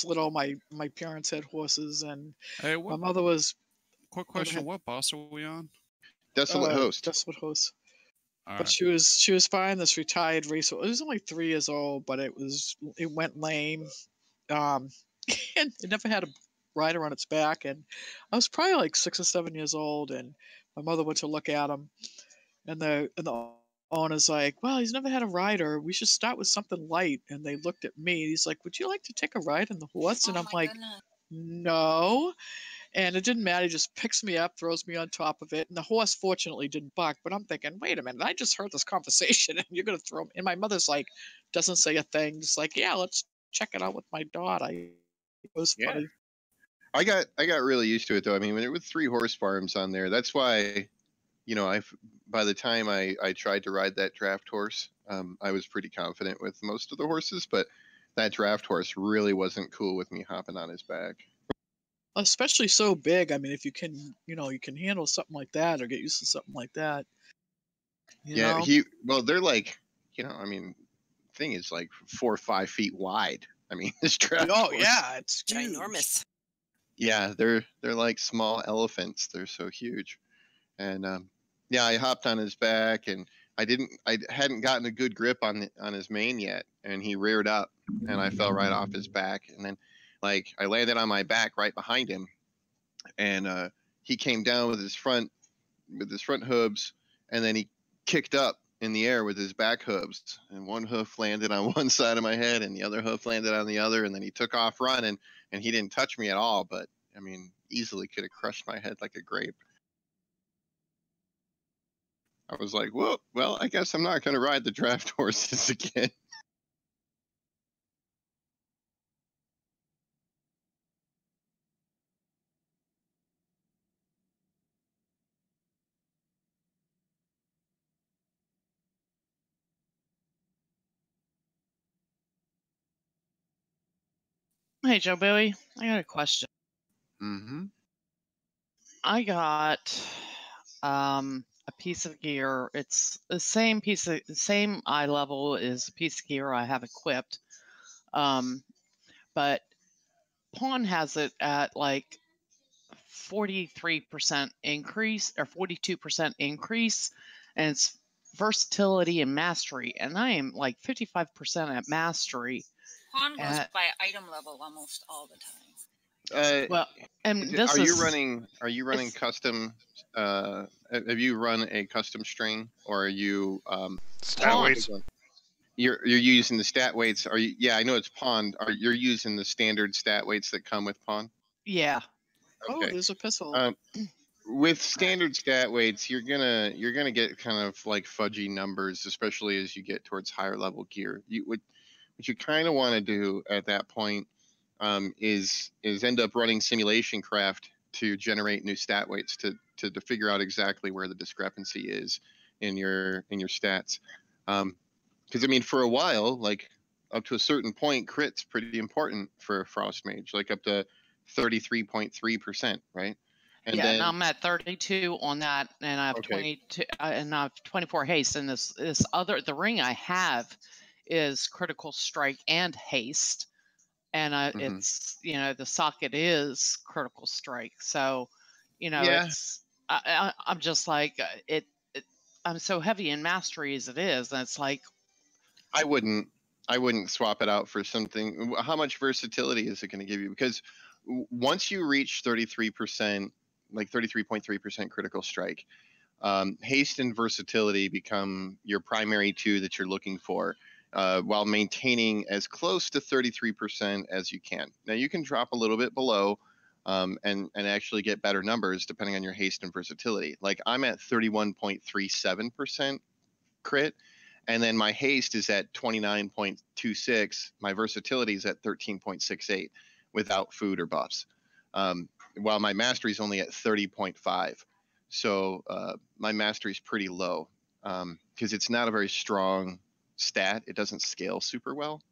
was little, my parents had horses, and Hey, my mother was. Quick question: what boss are we on? Desolate Host. Desolate Host. All But right. she was buying this retired race. It was only 3 years old, but it went lame. And it never had a rider on its back. And I was probably like 6 or 7 years old, and my mother went to look at him, and the owner's like, "Well, he's never had a rider. We should start with something light." And they looked at me. He's like, "Would you like to take a ride on the horse?" And I'm like, goodness. "No." And it didn't matter. He just picks me up, throws me on top of it. And the horse fortunately didn't buck. But I'm thinking, wait a minute, I just heard this conversation and you're going to throw me. And my mother's like, doesn't say a thing. Just like, yeah, let's check it out with my daughter. It was funny. I got really used to it, though. I mean, when there were 3 horse farms on there, that's why, you know, by the time I tried to ride that draft horse, I was pretty confident with most of the horses. But that draft horse really wasn't cool with me hopping on his back. Especially so big. I mean, if you can, you can handle something like that or get used to something like that. You know? They're like, I mean, thing is like 4 or 5 feet wide. I mean, this draft horse. Yeah, it's ginormous. Yeah, they're like small elephants. They're so huge. And I hopped on his back, and I hadn't gotten a good grip on his mane yet, and he reared up, and I fell right off his back, and then I landed on my back right behind him, and he came down with his front hooves, and then he kicked up in the air with his back hooves, and one hoof landed on one side of my head and the other hoof landed on the other, and then he took off running, and he didn't touch me at all, but I mean, easily could have crushed my head like a grape. I was like, well, I guess I'm not going to ride the draft horses again. Hey, Joe Billy, I got a question. Mm-hmm. I got a piece of gear. It's the same eye level as a piece of gear I have equipped. But Pawn has it at like 43% increase or 42% increase, and it's versatility and mastery. And I am like 55% at mastery. Pawn goes by item level almost all the time. Well, and this are you running custom? Have you run a custom string, or are you stat weights? You're using the stat weights. Are you? Yeah, I know it's Pawn. You're using the standard stat weights that come with Pawn? Yeah. Okay. Oh, there's a pistol. With standard stat weights, you're gonna get kind of like fudgy numbers, especially as you get towards higher level gear. What you kind of want to do at that point is end up running simulation craft to generate new stat weights to figure out exactly where the discrepancy is in your stats. Because I mean, for a while, like up to a certain point, crit's pretty important for a Frost Mage, like up to 33.3%, right? And then I'm at 32 on that, and I have 22, and I have 24 haste. And the ring I have is critical strike and haste, and it's the socket is critical strike. So, it's I'm just like I'm so heavy in mastery as it is, and it's like I wouldn't swap it out for something. How much versatility is it going to give you? Because once you reach 33%, like 33.3% critical strike, haste and versatility become your primary 2 that you're looking for, while maintaining as close to 33% as you can. Now you can drop a little bit below, and actually get better numbers depending on your haste and versatility. Like I'm at 31.37% crit, and then my haste is at 29.26. My versatility is at 13.68 without food or buffs, while my mastery is only at 30.5. So my mastery is pretty low because it's not a very strong stat. It doesn't scale super well.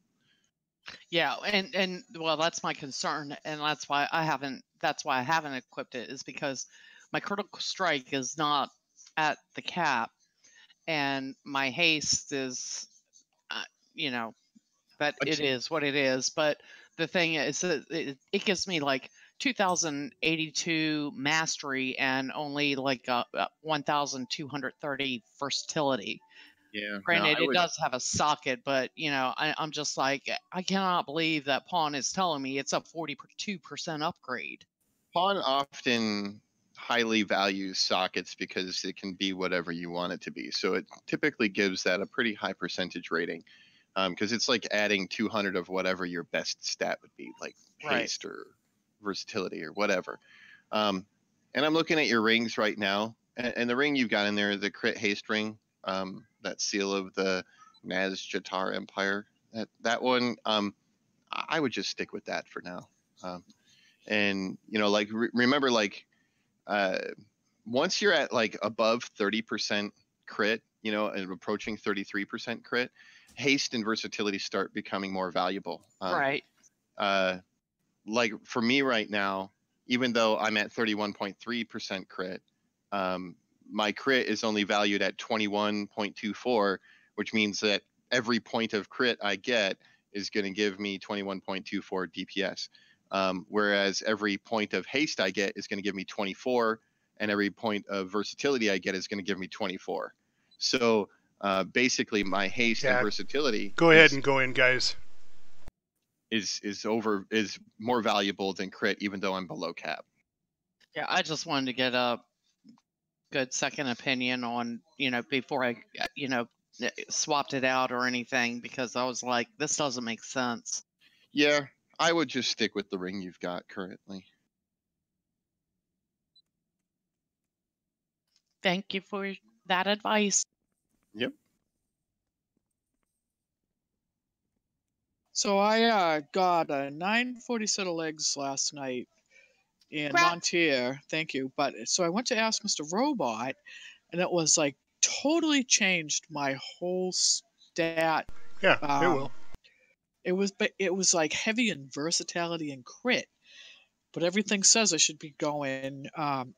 Yeah, and well, that's my concern, and that's why I haven't equipped it, is because my critical strike is not at the cap, and my haste is, but it is what it is. But the thing is that it gives me like 2082 mastery and only like 1230 versatility. Yeah. Granted, it does have a socket, but I'm just like, I cannot believe that Pawn is telling me it's a 42% upgrade. Pawn often highly values sockets because it can be whatever you want it to be. So it typically gives that a pretty high percentage rating. Because it's like adding 200 of whatever your best stat would be, like haste or versatility or whatever. And I'm looking at your rings right now, and the ring you've got in there, the crit haste ring, that seal of the Naz Jatar Empire, that one, I would just stick with that for now. And like remember, like once you're at like above 30% crit, and approaching 33% crit, haste and versatility start becoming more valuable. Right. Like for me right now, even though I'm at 31.3% crit, my crit is only valued at 21.24, which means that every point of crit I get is going to give me 21.24 DPS. Whereas every point of haste I get is going to give me 24, and every point of versatility I get is going to give me 24. So basically, my haste and versatility. Go ahead and go in, guys. Is more valuable than crit, even though I'm below cap. Yeah, I just wanted to get a good second opinion on before I swapped it out or anything, because I was like, this doesn't make sense. Yeah, I would just stick with the ring you've got currently. Thank you for that advice. Yep. So I got a 940 set of legs last night in non-tier. Thank you. But so I went to ask Mr. Robot, and it was like totally changed my whole stat. Yeah, it will. It was like heavy in versatility and crit, but everything says I should be going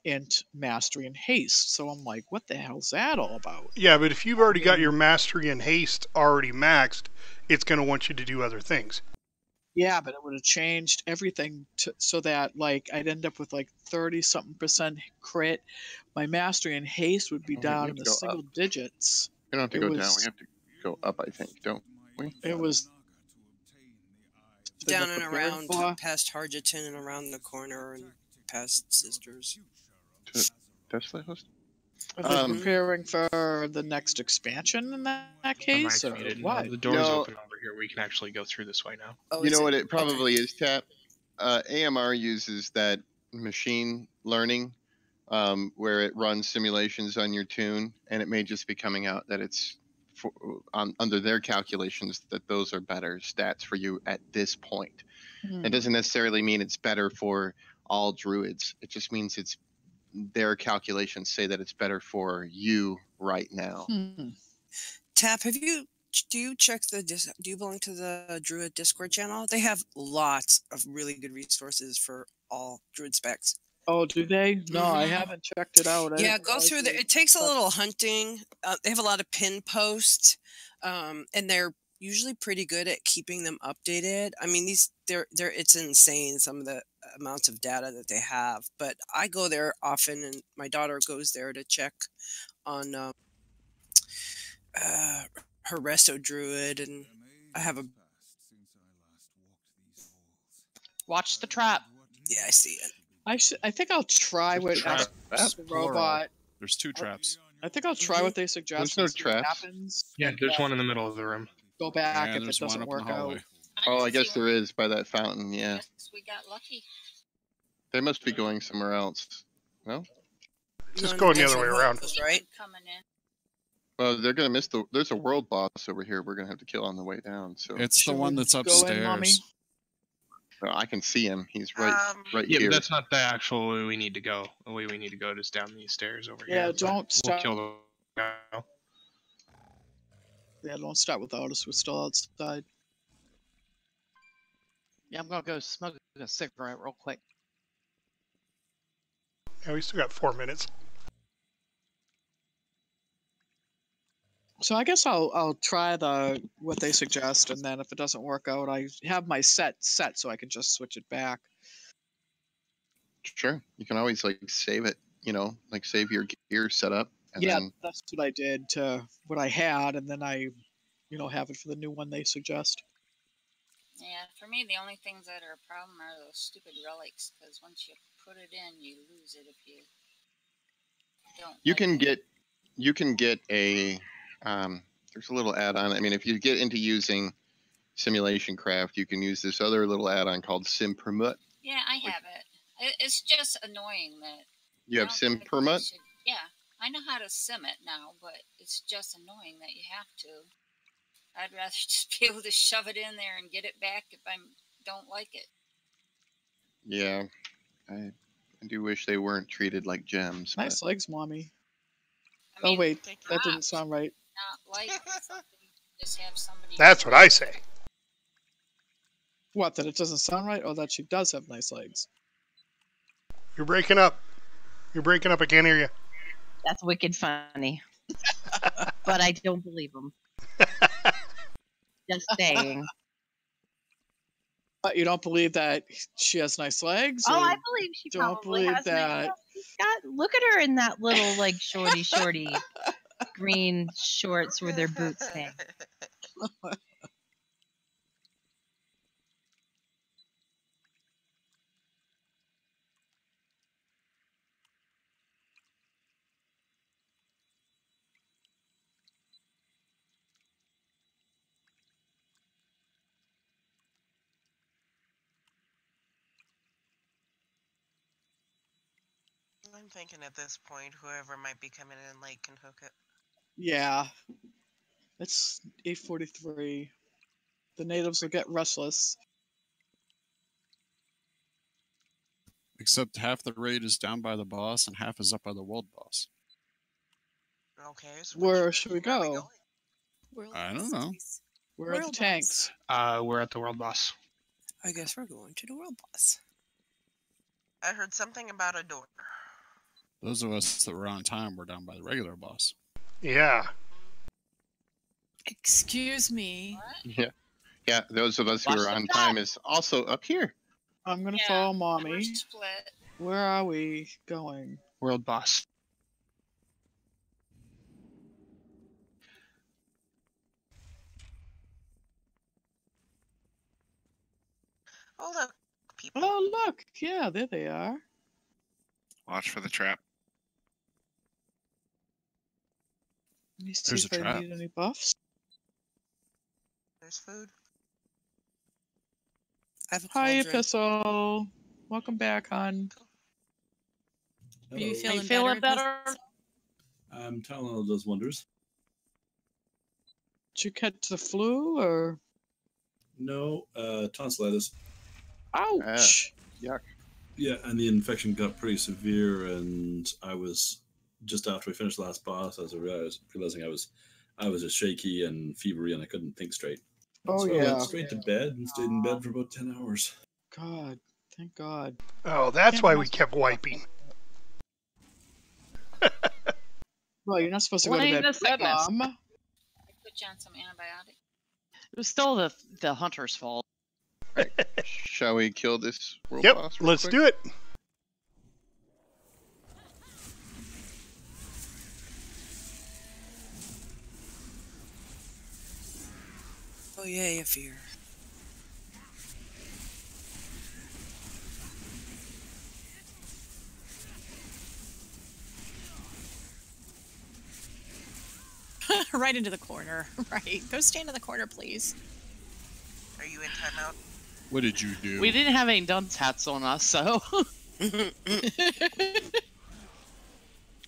int, mastery, and haste. So I'm like, what the hell's that all about? Yeah, but if you've already got your mastery and haste already maxed, it's going to want you to do other things. Yeah, but it would have changed everything so that like I'd end up with like 30-something% crit. My mastery and haste would be down in the single digits. We don't have to go down. We have to go up, I think, don't we? It was down and around past Harjaton and around the corner and past Sisters. Tesla host? Are they preparing for the next expansion in that case? Or what? The door's open over here. We can actually go through this way now. Oh, you know what it probably is, Tap? AMR uses that machine learning where it runs simulations on your tune, and it may just be coming out that it's under their calculations that those are better stats for you at this point. It doesn't necessarily mean it's better for all druids. It just means it's their calculations say that it's better for you right now. Tap, do you check do you belong to the Druid Discord channel? They have lots of really good resources for all Druid specs. Oh, do they? No, I haven't checked it out. Yeah, go through there. It takes a little hunting. They have a lot of pin posts, and they're usually pretty good at keeping them updated. I mean, it's insane, some of the amounts of data that they have. But I go there often, and my daughter goes there to check on her Resto Druid, and I have a... Watch the trap. Yeah, I see it. I think I'll try what the robot. There's 2 traps. I think I'll try what they suggest. There's no traps. Happens. Yeah, there's one in the middle of the room. Go back if it doesn't work out. Oh, I guess there is by that fountain. Yeah. We got lucky. They must be going somewhere else. No. Just going the other way around. Right. Coming in. Well, they're gonna miss there's a world boss over here. We're gonna have to kill on the way down. So it's the one that's upstairs. I can see him. He's right yeah, here. But that's not the actual way we need to go. The way we need to go is down these stairs over here. Yeah, don't stop. We'll kill the guy. Yeah, don't start without us. We're still outside. Yeah, I'm gonna go smoke a cigarette real quick. Yeah, we still got 4 minutes. So I guess I'll try what they suggest, and then if it doesn't work out, I have my set so I can just switch it back. Sure, you can always like save it. Like save your gear setup. And Yeah, then... that's what I did to what I had, and then I, have it for the new one they suggest. Yeah, for me, the only things that are a problem are those stupid relics, because once you put it in, you lose it if you don't. You can get a. There's a little add-on. I mean, if you get into using Simulation Craft, you can use this other little add-on called Sim Permit. Yeah, I have it. It's just annoying that you have Sim Permit. Yeah, I know how to sim it now, but it's just annoying that you have to. I'd rather just be able to shove it in there and get it back if I don't like it. Yeah, I do wish they weren't treated like gems. Nice legs, Mommy. I mean, wait, that didn't sound right. Not like just have somebody. That's what I say. What, that it doesn't sound right, or that she does have nice legs? You're breaking up. You're breaking up. I can't hear you. That's wicked funny. But I don't believe him. Just saying. But you don't believe that she has nice legs? Oh, I believe she don't probably believe has that. Look at her in that little, like, shorty green shorts with her boots hang. I'm thinking at this point, whoever might be coming in late can hook it. Yeah. It's 8:43. The natives will get restless. Except half the raid is down by the boss and half is up by the world boss. Okay, so Where should we go? I don't know. Where are the tanks? We're at the world boss. I guess we're going to the world boss. I heard something about a door. Those of us that were on time were down by the regular boss. Yeah. Excuse me. Yeah. Yeah, those of us who are on time is also up here. I'm going to follow Mommy. We're split. Where are we going? World boss. Oh, look, people. Oh, look. Yeah, there they are. Watch for the trap. Let me see There's if a I trap. need any buffs. There's food. I have a Hi, cauldron. Epistle. Welcome back, hon. Are you Are you feeling feeling better? better? Tylenol does wonders. Did you catch the flu, or? No, tonsillitis. Ouch. Yuck. Yeah, and the infection got pretty severe, and I was just after we finished the last boss, I was realizing I was just shaky and fevery, and I couldn't think straight. Oh, so yeah. I went straight to bed and stayed in bed for about 10 hours. God. Thank God. Oh, that's why we kept wiping. Well, you're not supposed to go to Blame bed. the sickness. I put you on some antibiotic. It was still the hunter's fault. Shall we kill this world Yep, boss real let's quick? do it. Oh, yay, a fear. Right into the corner. Right. Go stand in the corner, please. Are you in timeout? What did you do? We didn't have any dunce hats on us, so.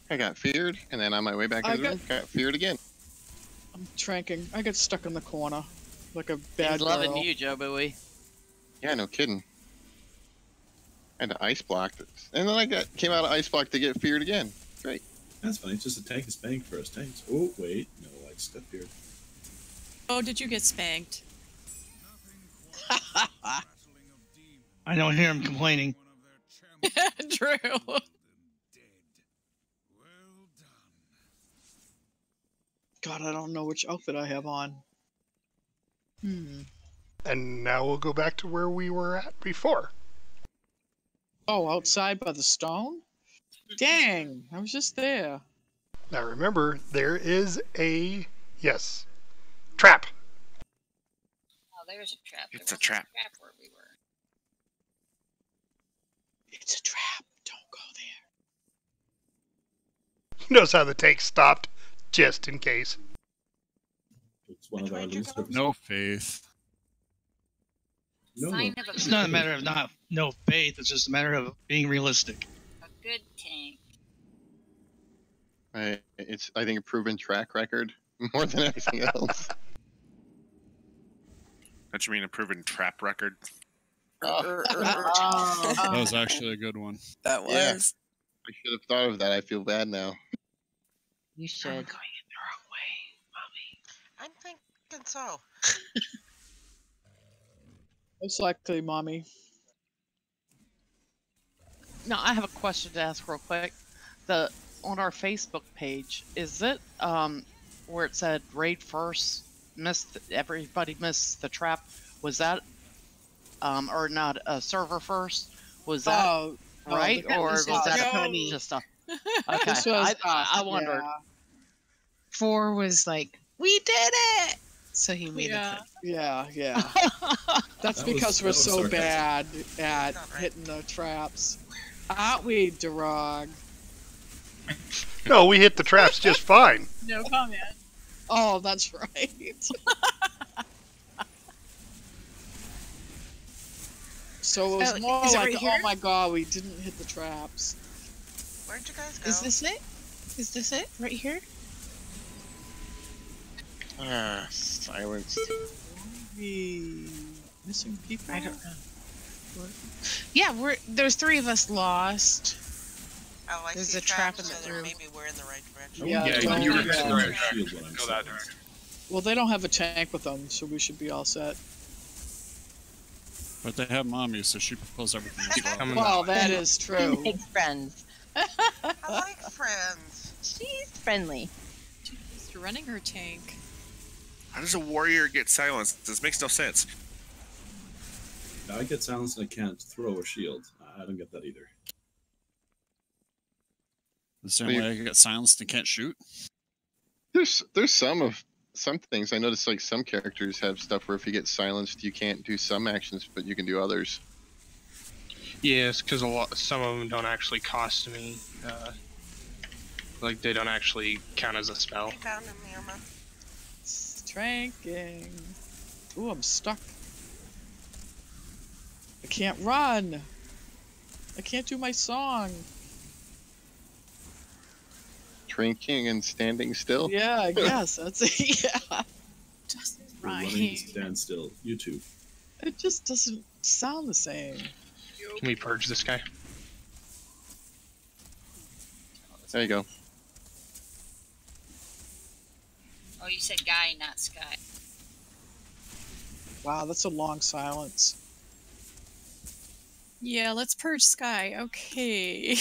I got feared, and then on my way back I to the room, got feared again. I'm tranking. I get stuck in the corner like a bad He's loving girl. you, Joe Bowie. Yeah, no kidding. I had to ice block this. And then I came out of ice block to get feared again. Great. That's fine. It's just a tank is spanked first. Tanks. Oh, wait. No, I stepped here. Oh, did you get spanked? I don't hear him complaining. True. God, I don't know which outfit I have on. And now we'll go back to where we were at before. Oh, outside by the stone? Dang, I was just there. Now remember, there is a trap. Oh, there's a trap. It's a trap. Where we were. It's a trap. Don't go there. Notice how the tank stopped, just in case. It's one of our losers. No faith. No, Sign no. of a It's not a matter of no faith. It's just a matter of being realistic. A good tank. It's, I think, a proven track record more than anything else. Don't you mean a proven trap record? That was actually a good one. That was. Yeah. I should have thought of that. I feel bad now. You should. I'm thinking so. Most likely, Mommy. Now, I have a question to ask real quick. On our Facebook page, is it where it said raid first, everybody missed the trap? Was that or not a server first? Was that right, or was that just a? Okay, This was I wondered. Yeah. 4 was like, we did it! So he made it. Yeah. That's because we're so bad at hitting the traps. Aren't we, Durag? No, we hit the traps just fine. No comment. Oh, that's right. So it was more is it like, right here? oh my god, we didn't hit the traps. Where'd you guys go? Is this it? Is this it? Right here? Silence. Missing people? I don't know. Yeah, there's 3 of us lost. Oh, I There's see a trap in traps, the so room. maybe we're in the right direction. Yeah, you're yeah. right. Go that direction. Well, they don't have a tank with them, so we should be all set. But they have Mommy, so she pulls everything as well. Well, that is true. Makes friends. I like friends. She's friendly. She's running her tank. How does a warrior get silenced? This makes no sense. I get silenced and I can't throw a shield. I don't get that either. The same way I get silenced and can't shoot. There's some things I noticed, like some characters have stuff where if you get silenced, you can't do some actions, but you can do others. Yes, because some of them don't actually cost me. Like they don't actually count as a spell. I found him, Irma. Tranking. Ooh, I'm stuck. I can't run. I can't do my song. Drinking and standing still? Yeah, I guess. That's it. Yeah. Just Running to stand still. YouTube. It just doesn't sound the same. Can we purge this guy? There you go. Oh, you said guy, not Sky. Wow, that's a long silence. Yeah, let's purge Sky. Okay.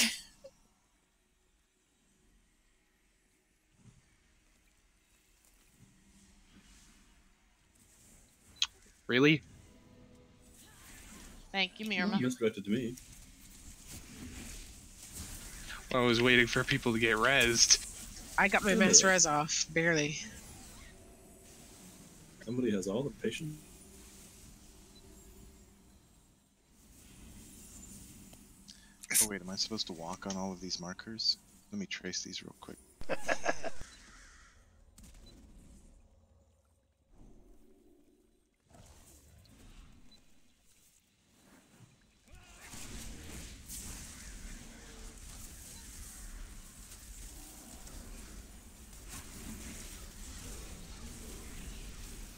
Really? Thank you, Mirma. You misdirected to me. I was waiting for people to get rezzed. I got my best res off, barely. Somebody has all the patience. Oh wait, am I supposed to walk on all of these markers? Let me trace these real quick.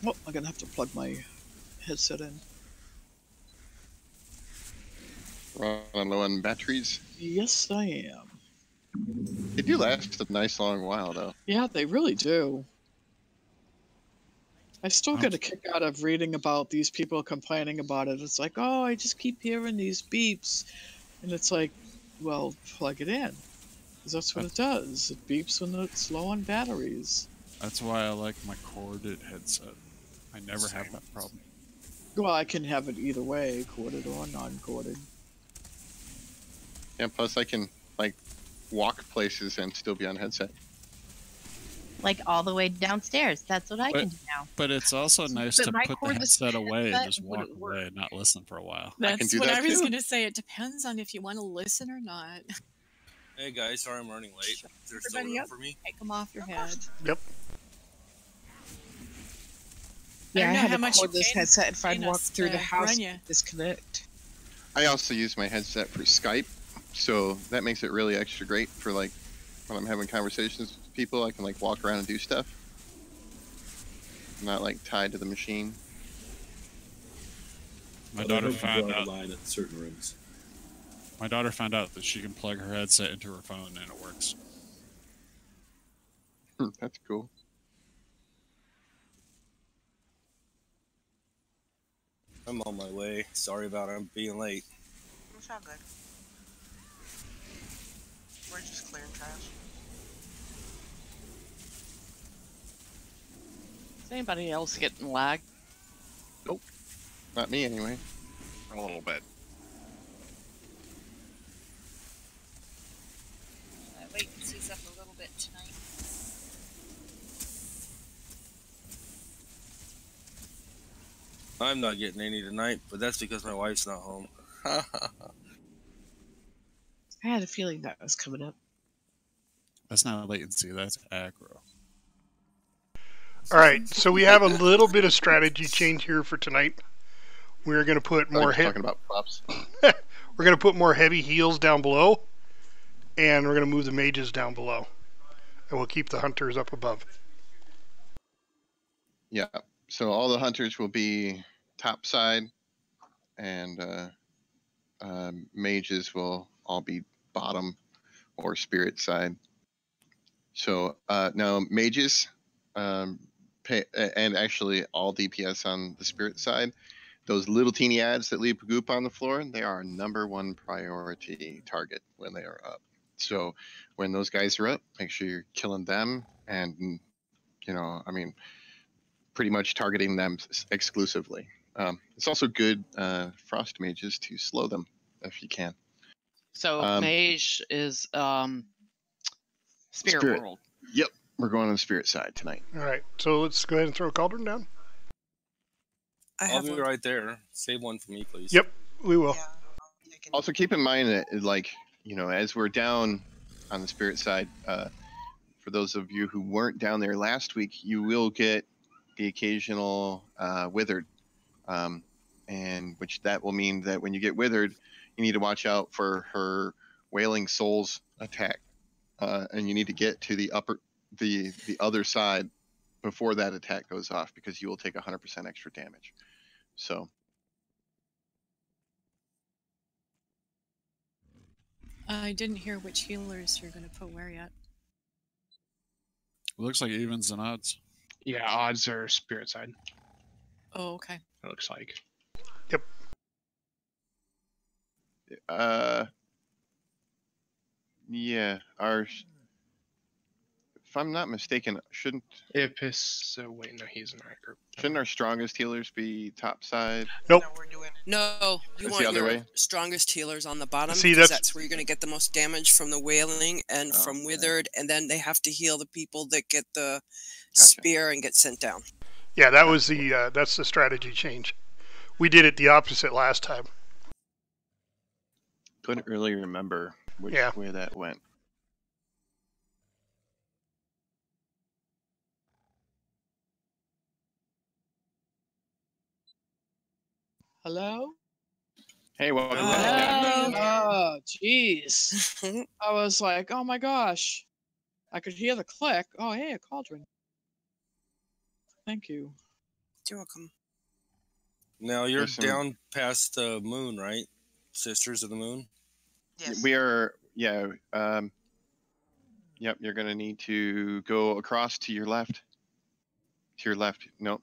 Oh, I'm gonna have to plug my headset in. Running low on batteries. Yes, I am. They do last a nice long while, though. Yeah, they really do. I still get a kick out of reading about these people complaining about it. It's like, oh, I just keep hearing these beeps. And it's like, well, plug it in. Because that's what it does. It beeps when it's low on batteries. That's why I like my corded headset. I never have that problem. Well, I can have it either way, corded or non-corded. Yeah, plus I can like walk places and still be on headset. Like all the way downstairs. That's what I can do now. But it's also nice But to my put the cordless headset away and headset just walk wouldn't work. away and not listen for a while. That's what I was going to say. It depends on if you want to listen or not. Hey guys, sorry I'm running late. Is there still Everybody room up, for me? take them off your head. Yep. Yeah, I know had how a much you cordless paid- headset. If I'd paying walk us through the to house, run ya. disconnect. I also use my headset for Skype, so that makes it really extra great for like when I'm having conversations with people. I can like walk around and do stuff. I'm not like tied to the machine. My daughter found draw out. a line at certain rooms. My daughter found out that she can plug her headset into her phone and it works. That's cool. I'm on my way. Sorry about being late. It's all good. We're just clearing trash. Is anybody else getting lag? Nope. Not me anyway. A little bit. Latency's up a little bit tonight. I'm not getting any tonight, but that's because my wife's not home. I had a feeling that was coming up. That's not latency, that's aggro. All right, so we have a little bit of strategy change here for tonight. We're going to put more talking about props. We're going to put more heavy heals down below, and we're going to move the mages down below, and we'll keep the hunters up above. Yeah. So all the hunters will be top side, and mages will all be bottom or spirit side. So now mages, and actually all DPS on the spirit side, those little teeny ads that leave goop on the floor, they are our #1 priority target when they are up. So when those guys are up, make sure you're killing them, and pretty much targeting them exclusively. It's also good frost mages to slow them if you can. So mage is spirit world. Yep, we're going on the spirit side tonight. All right, so let's go ahead and throw a cauldron down. I'll be right there. Save one for me, please. Yep, we will. Also, keep in mind that, as we're down on the spirit side, for those of you who weren't down there last week, you will get the occasional withered, and which that will mean that when you get withered, you need to watch out for her wailing souls attack, and you need to get to the other side before that attack goes off, because you will take 100% extra damage. So I didn't hear which healers you're going to put where yet. It looks like evens and odds. Yeah, odds are spirit side. Oh, okay. It looks like. Yep. Yeah, if I'm not mistaken, shouldn't wait, no, he's in our group. Shouldn't our strongest healers be top side? Nope. No, you It's want the other your way? strongest healers on the bottom. See, because that's- that's where you're going to get the most damage from the wailing and from withered, and then they have to heal the people that get the spear and get sent down. Yeah, that was that's the strategy change. We did it the opposite last time. Couldn't really remember which way that went. Hello? Hey, welcome back. back. Oh, jeez. I was like, oh my gosh. I could hear the click. Oh, hey, a cauldron. Thank you. You're welcome. Now you're Listen. down past the moon, right? Sisters of the Moon? Yes. We are, yep, you're going to need to go across to your left. To your left. No.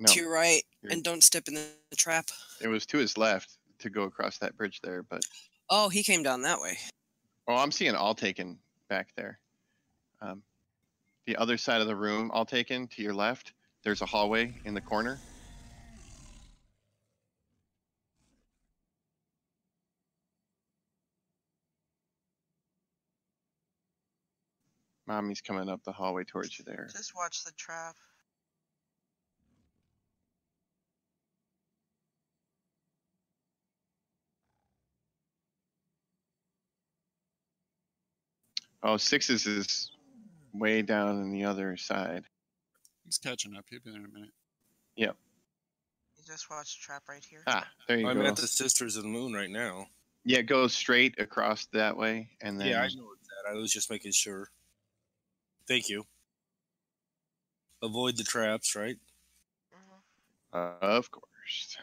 To your right, and don't step in the trap. It was to his left to go across that bridge there, but... Oh, he came down that way. Oh, I'm seeing all taken back there. the other side of the room, all taken to your left. There's a hallway in the corner. Mommy's coming up the hallway towards you there. Just watch the trap. Oh, Sixes is way down on the other side. He's catching up. He'll be there in a minute. Yep. You just watch the trap right here. Ah, there you I'm go. at the Sisters of the Moon right now. Yeah, go straight across that way, and then. Yeah, I know it's that. I was just making sure. Thank you. Avoid the traps, right? Of course.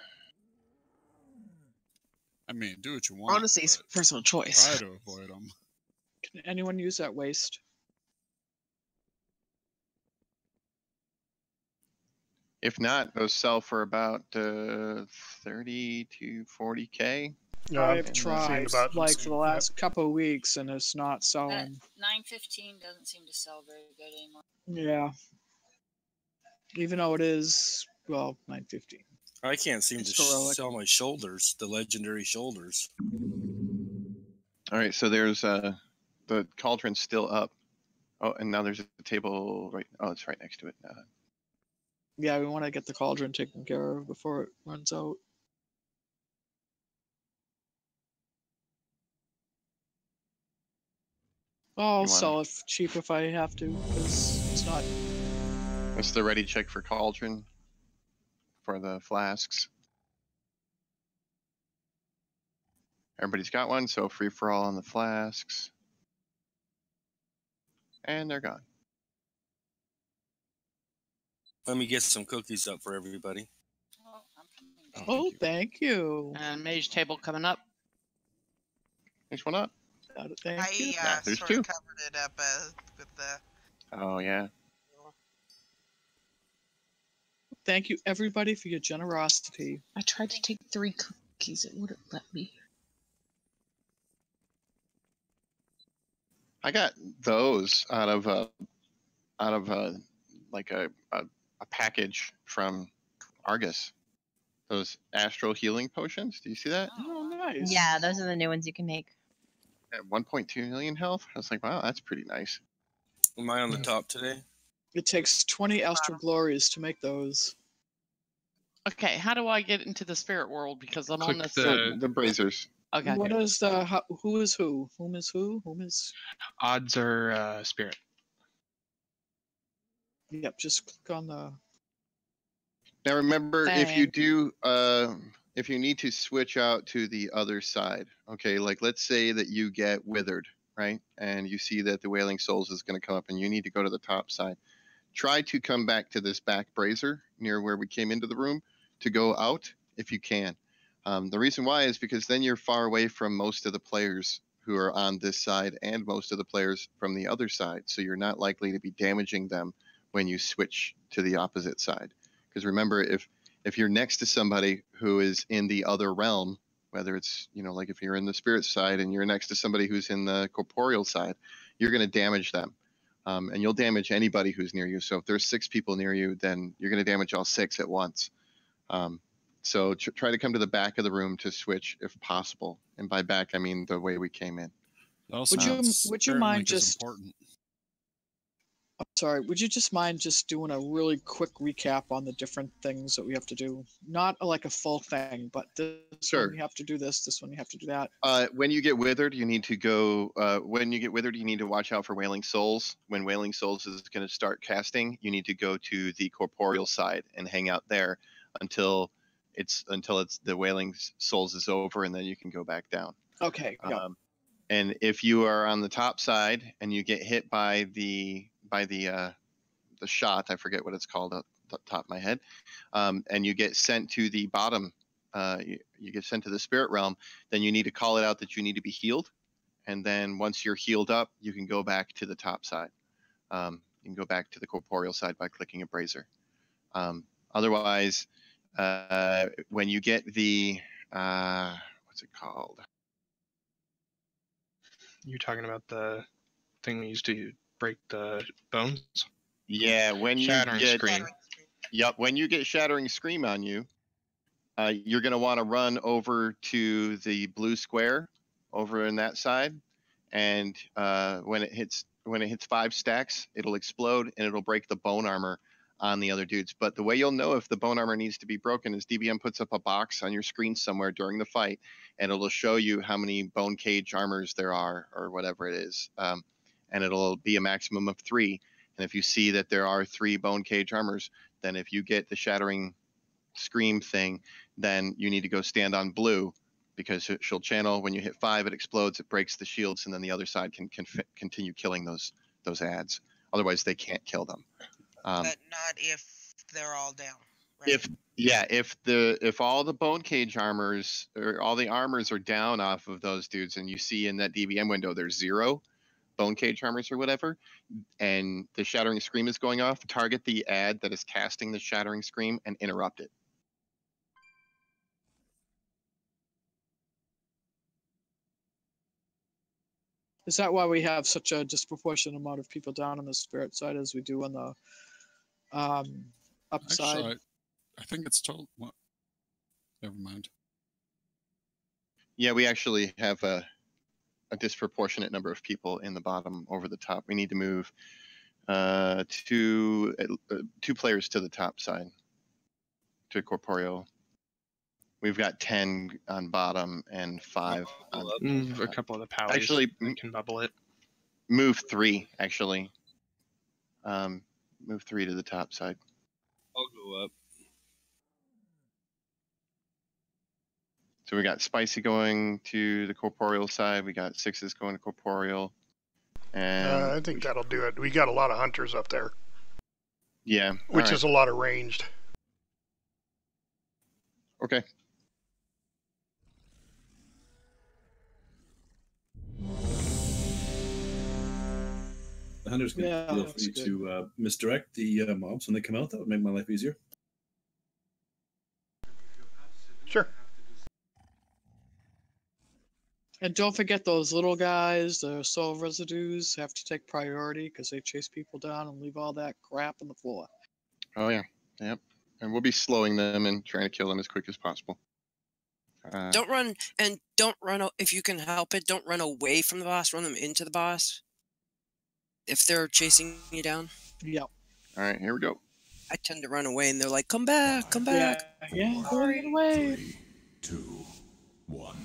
I mean, do what you want. Honestly, it's personal choice. Try to avoid them. Can anyone use that waste? If not, those sell for about 30 to 40K. I've tried like for the last couple of weeks, and it's not selling. 915 doesn't seem to sell very good anymore. Yeah. Even though it is, well, 915. I can't seem It's to heroic. sell my shoulders, the legendary shoulders. All right, so there's the cauldron's still up. Oh, and now there's a table right. Oh, it's right next to it. Yeah, we want to get the cauldron taken care of before it runs out. I'll sell it cheap if I have to, because it's not. That's the ready check for cauldron for the flasks. Everybody's got one, so free for all on the flasks. And they're gone. Let me get some cookies up for everybody. Oh, thank you. And mage table coming up. Next one up. Thank you. There's sort two. of covered it up with the. Oh, yeah. Thank you, everybody, for your generosity. I tried to take 3 cookies. It wouldn't let me. I got those out of like a package from Argus. Those astral healing potions. Do you see that? Oh, nice. Yeah, those are the new ones you can make. At 1.2 million health. I was like, wow, that's pretty nice. Am I on the top today? It takes 20 astral glories to make those. Okay, how do I get into the spirit world? Because I'm on this. The braziers. Okay. What is the who is who? Whom is who? Whom is? Odds are spirit. Yep, just click on the. Now remember, if you Thank do, if you need to switch out to the other side, okay, like let's say that you get withered, right? And you see that the Wailing Souls is going to come up and you need to go to the top side. Try to come back to this back brazier near where we came into the room to go out if you can. The reason why is because then you're far away from most of the players who are on this side and most of the players from the other side. So you're not likely to be damaging them when you switch to the opposite side. Because remember, if you're next to somebody who is in the other realm, whether it's, like if you're in the spirit side and you're next to somebody who's in the corporeal side, you're going to damage them. And you'll damage anybody who's near you. So if there's 6 people near you, then you're going to damage all 6 at once. So try to come to the back of the room to switch if possible. And by back, I mean the way we came in. Would you mind just? I'm sorry. Would you just mind just doing a really quick recap on the different things that we have to do? Not like a full thing, but this one you have to do this. This one you have to do that. When you get withered, you need to go. When you get withered, you need to watch out for Wailing Souls. When Wailing Souls is going to start casting, you need to go to the corporeal side and hang out there until it's the Wailing Souls is over, and then you can go back down. Okay. Yeah. And if you are on the top side and you get hit by the shot, I forget what it's called at the top of my head, and you get sent to the bottom, you get sent to the spirit realm, then you need to call it out that you need to be healed. And then once you're healed up, you can go back to the top side. You can go back to the corporeal side by clicking a brazier. Otherwise, when you get the, what's it called? You're talking about the thing we used to break the bones. Yeah, when you Shattering get Scream. Yep, when you get Shattering Scream on you, you're going to want to run over to the blue square over in that side, and when it hits 5 stacks, it'll explode and it'll break the bone armor on the other dudes. But the way you'll know if the bone armor needs to be broken is DBM puts up a box on your screen somewhere during the fight, and it'll show you how many bone cage armors there are or whatever it is, and it'll be a maximum of 3. And if you see that there are 3 bone cage armors, then if you get the Shattering Scream thing, then you need to go stand on blue, because she'll channel. When you hit 5, it explodes, it breaks the shields, and then the other side can continue killing those ads. Otherwise, they can't kill them. But not if they're all down. Right? If all the bone cage armors or all the armors are down off of those dudes, and you see in that DBM window there's 0 bone cage armors or whatever, and the Shattering Scream is going off, target the ad that is casting the Shattering Scream and interrupt it. Is that why we have such a disproportionate amount of people down on the spirit side as we do on the upside? Actually, I think it's total. Well, never mind. Yeah, we actually have a disproportionate number of people in the bottom over the top. We need to move 2 players to the top side, to corporeal. We've got 10 on bottom and 5 on a couple of the powers actually can bubble it. Move 3 actually. Move 3 to the top side. I'll go up. So we got Spicy going to the corporeal side. We got 6s going to corporeal. And I think that'll do it. We got a lot of hunters up there. Yeah. Which is a lot of ranged. Okay. The hunters can feel free to misdirect the mobs when they come out. That would make my life easier. Sure. And don't forget those little guys, the soul residues, have to take priority because they chase people down and leave all that crap on the floor. Oh yeah. Yep. And we'll be slowing them and trying to kill them as quick as possible. Don't run if you can help it. Don't run away from the boss. Run them into the boss. If they're chasing you down. Yep. All right, here we go. I tend to run away, and they're like, "Come back, come back." Yeah, hurry away. 3, 2, 1.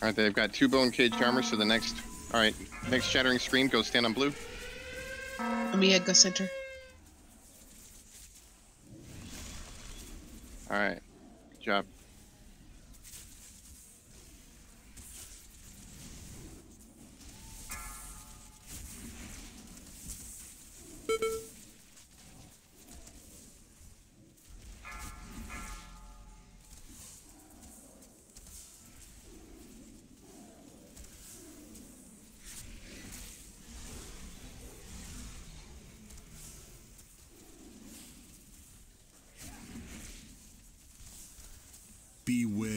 All right, they've got 2 bone cage armor, so the next Shattering Scream, go stand on blue. Mia, go center. All right, good job. Beware.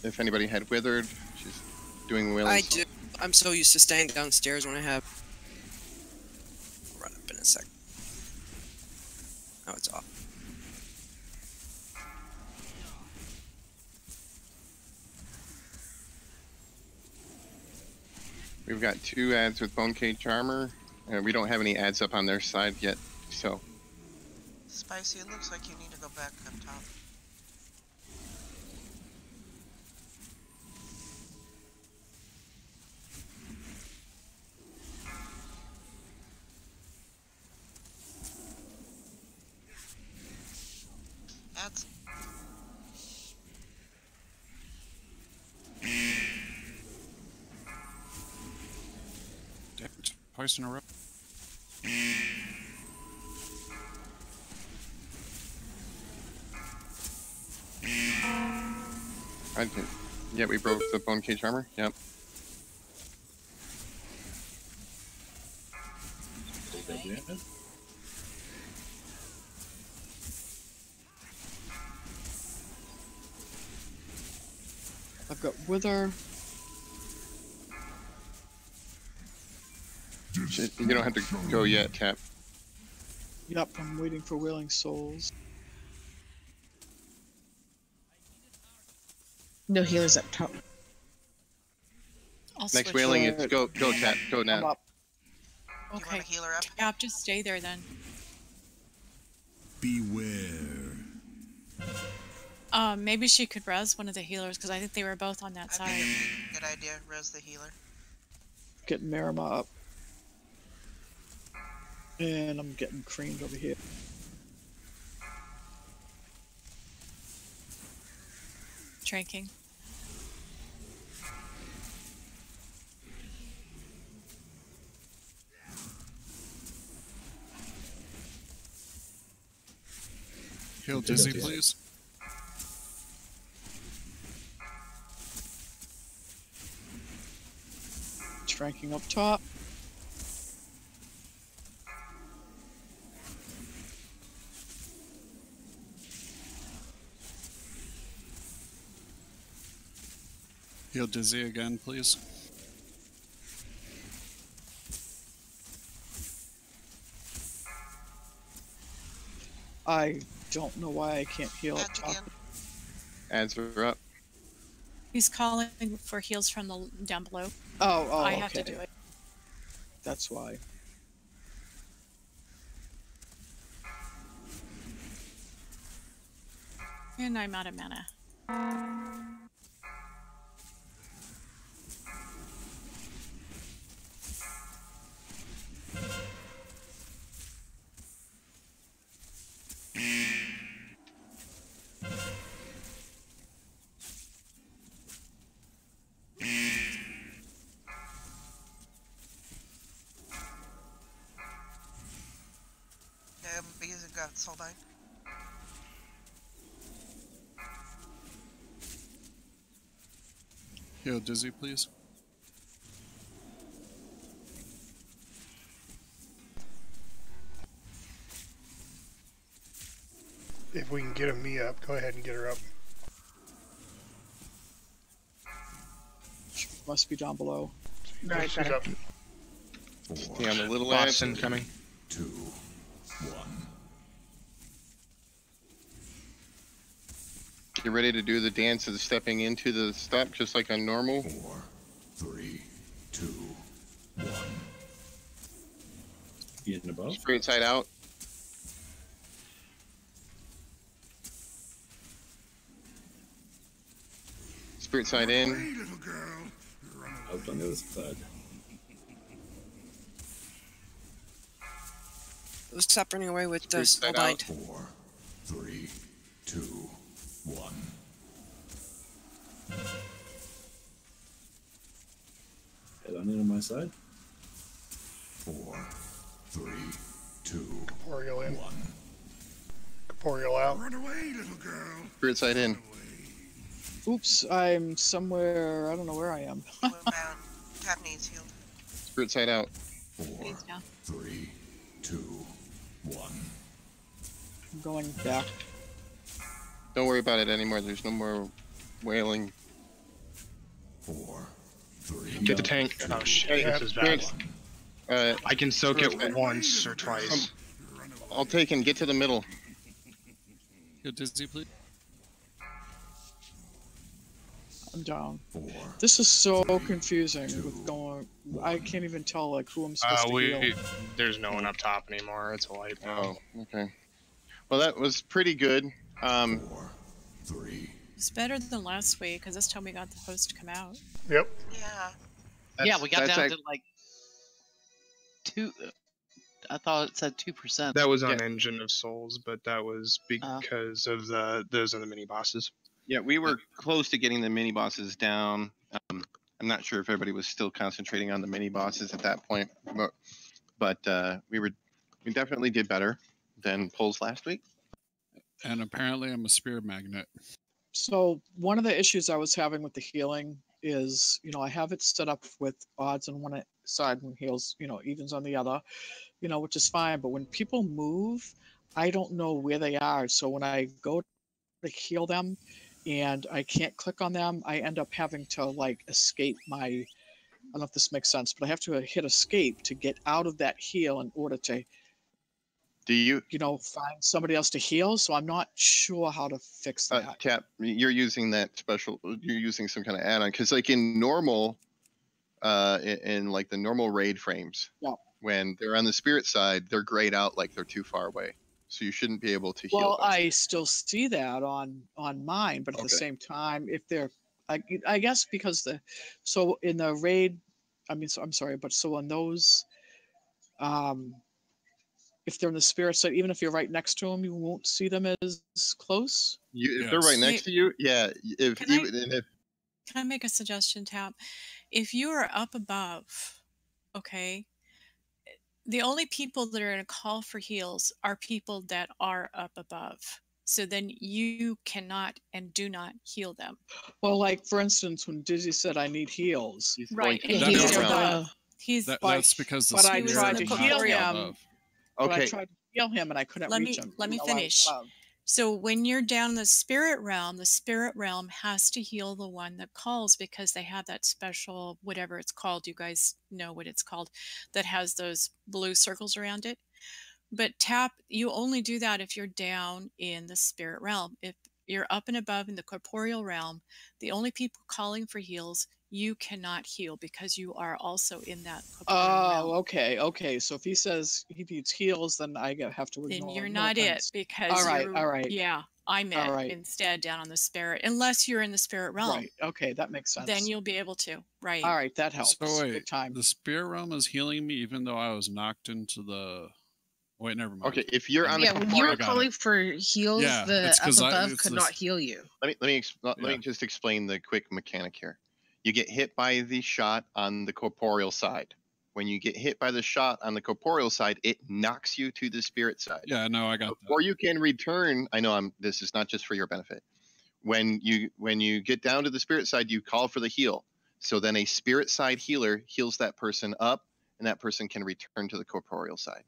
If anybody had withered, she's doing wills. I do. I'm so used to staying downstairs when I have. I'll run up in a sec. Oh, it's off. We've got 2 ads with bone cage armor. We don't have any ads up on their side yet, so. Spicy, it looks like you need to go back up top. twice in a row. I did. Yeah, we broke the bone cage armor. Yep. I've got Wither. You don't have to go yet, Tap. Yep, I'm waiting for Wailing Souls. No healers up top. I'll Next switch. wailing, it's go Tap, go now. I'm up. Okay. Healer up. Yep, just stay there then. Beware. Maybe she could res one of the healers because I think they were both on that side. Good idea. Res the healer. Getting Marima up. And I'm getting creamed over here. Drinking. Heal Dizzy, please. Tranking up top. Heal Dizzy again, please. I don't know why I can't heal up top. Ads are up. He's calling for heals from the down below. Oh, I have to okay. do it. That's why. And I'm out of mana. Because it got soul died. Heal Dizzy, please. If we can get a me up, go ahead and get her up. She must be down below. Right, she's up. Stay on the little Boston edge. coming. 2, 1. Get ready to do the dance of the stepping into the step, just like on normal. 4, 3, 2, 1. Getting above. Spirit side out. Spirit side in. Out on the other side. Stop running away with the Spirit soul side died. out. 4, 3, 2, 1. Head on in on my side. 4, 3, 2, Corporeal in. 1. Corporeal out. Run away, little girl. Spirit side in. Oops, I'm somewhere. I don't know where I am. Tap needs healed. Spirit side out. 4, 3, 2, 1. I'm going back. Don't worry about it anymore. There's no more wailing. 4, 3. Get the tank. Oh shit, this is bad. I can soak it once or twice. I'll take and get to the middle. Heal Dizzy, please. I'm down. This is so confusing with going. I can't even tell like who I'm supposed to heal. There's no one up top anymore. It's a light. Oh, okay. Well, that was pretty good. 4, 3. It's better than last week because this time we got the post to come out. Yep. Yeah. Yeah, we got that's down like- to like 2. I thought it said 2%. That was on Engine of Souls, but that was because of those are the mini bosses. Yeah, we were close to getting the mini bosses down. I'm not sure if everybody was still concentrating on the mini bosses at that point, but we definitely did better than polls last week. And apparently I'm a spirit magnet. So one of the issues I was having with the healing is, I have it set up with odds on one side and heals, evens on the other, which is fine. But when people move, I don't know where they are. So when I go to heal them and I can't click on them, I end up having to like escape my, I don't know if this makes sense, but I have to hit escape to get out of that heal in order to, do you, find somebody else to heal. So I'm not sure how to fix that. Cap, you're using you're using some kind of add-on, because like in normal, in like the normal raid frames, yeah, when they're on the spirit side, they're grayed out like they're too far away. So you shouldn't be able to heal. Well, I still see that on mine, but at the same time, if they're, I guess because so in the raid, I'm sorry, but so on those, if they're in the spirit side, even if you're right next to them, you won't see them as close. If they're right next to you, yeah. Can I make a suggestion, Tap? If you are up above, okay, the only people that are going to call for heals are people that are up above. So then you cannot and do not heal them. Well, like for instance, when Dizzy said I need heals, right? And he's above. That's because the but I spirit tried to heal is him. above. But I tried to heal him and I couldn't reach him. Let me finish. So when you're down in the spirit realm has to heal the one that calls, because they have that special, whatever it's called, you guys know what it's called, that has those blue circles around it. But Tap, you only do that if you're down in the spirit realm. If you're up and above in the corporeal realm, the only people calling for heals, you cannot heal because you are also in that corporeal realm. Okay. So if he says he needs heals, then I have to ignore. Then you're not it, because all right. Yeah, I'm it instead down on the spirit, unless you're in the spirit realm. Right. Okay, that makes sense. Then you'll be able to. Right. All right, that helps. So wait, big time. The spirit realm is healing me even though I was knocked into the. Wait, never mind. Okay, if you're on when you were calling for heals, the up above could not heal you. Let me just explain the quick mechanic here. You get hit by the shot on the corporeal side. When you get hit by the shot on the corporeal side, it knocks you to the spirit side. Yeah, no, I got that. Or you can return. I know this is not just for your benefit. When you get down to the spirit side, you call for the heal. So then a spirit side healer heals that person up, and that person can return to the corporeal side.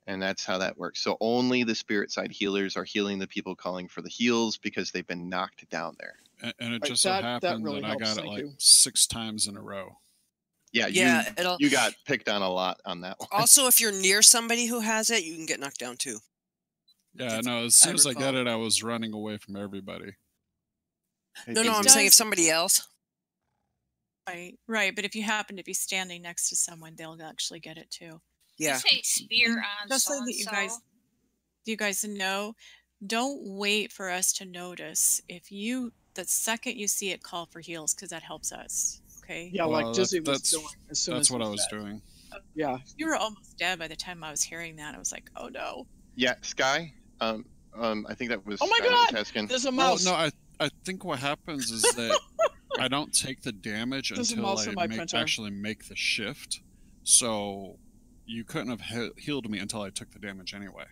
And that's how that works. So only the spirit side healers are healing the people calling for the heals because they've been knocked down there. And it just so happened that I got it like 6 times in a row. Yeah, you got picked on a lot on that one. Also, if you're near somebody who has it, you can get knocked down too. Yeah, no, as soon as I got it, I was running away from everybody. No, I'm saying if somebody else. Right. But if you happen to be standing next to someone, they'll actually get it too. Yeah. You say spear on just so so that you guys know, don't wait for us to notice. The second you see it, call for heals, because that helps us. Okay. Yeah, like Dizzy was doing. As soon that's as what I was doing. Yeah. You were almost dead by the time I was hearing that. I was like, oh no. Yeah, Sky. I think that was. Oh my God! There's a mouse. No, I think what happens is that I don't take the damage until I actually make the shift. So you couldn't have healed me until I took the damage anyway.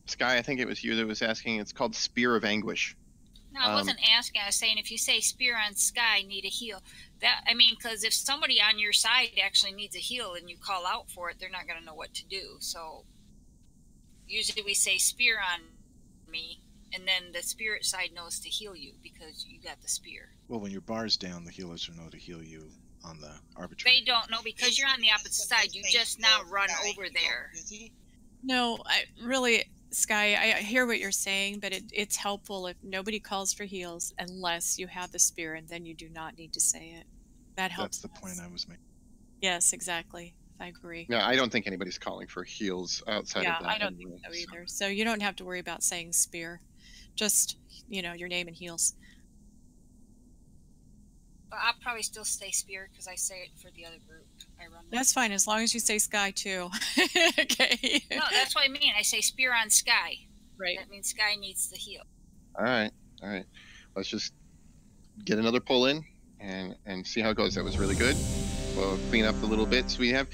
Sky, I think it was you that was asking. It's called Spear of Anguish. No, I wasn't asking. I was saying if you say spear on Sky, need a heal. Because if somebody on your side actually needs a heal and you call out for it, they're not going to know what to do. So usually we say spear on me, and then the spirit side knows to heal you because you got the spear. Well, when your bar's down, the healers will know to heal you on the arbitrary. They don't know because you're on the opposite side. You just now run over there. No, Sky, I hear what you're saying, but it's helpful if nobody calls for heals unless you have the spear, and then you do not need to say it. That helps. That's the point I was making. Yes, exactly. I agree. Yeah, I don't think anybody's calling for heals outside of that. Yeah, I don't think so either. So you don't have to worry about saying spear. Just, your name and heals. But I'll probably still say spear because I say it for the other group. That's fine, as long as you say Sky too. Okay. No, that's what I mean. I say spear on Sky. Right. That means Sky needs the heal. All right. Let's just get another pull in. and see how it goes. That was really good. We'll clean up the little bits we have.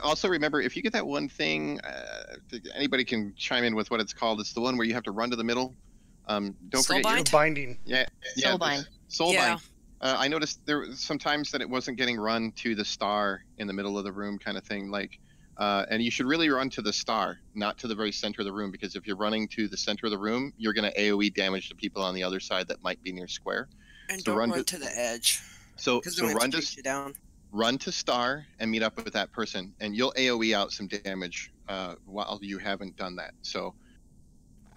Also remember, if you get that one thing, anybody can chime in with what it's called. It's the one where you have to run to the middle. Don't Soul forget your binding. Yeah, Soulbind. Soulbind. I noticed there was sometimes that it wasn't getting run to the star in the middle of the room, kind of thing. Like, and you should really run to the star, not to the very center of the room, because if you're running to the center of the room, you're going to AOE damage the people on the other side that might be near square. And so don't run to the edge. So down. Run to star and meet up with that person, and you'll AOE out some damage while you haven't done that. So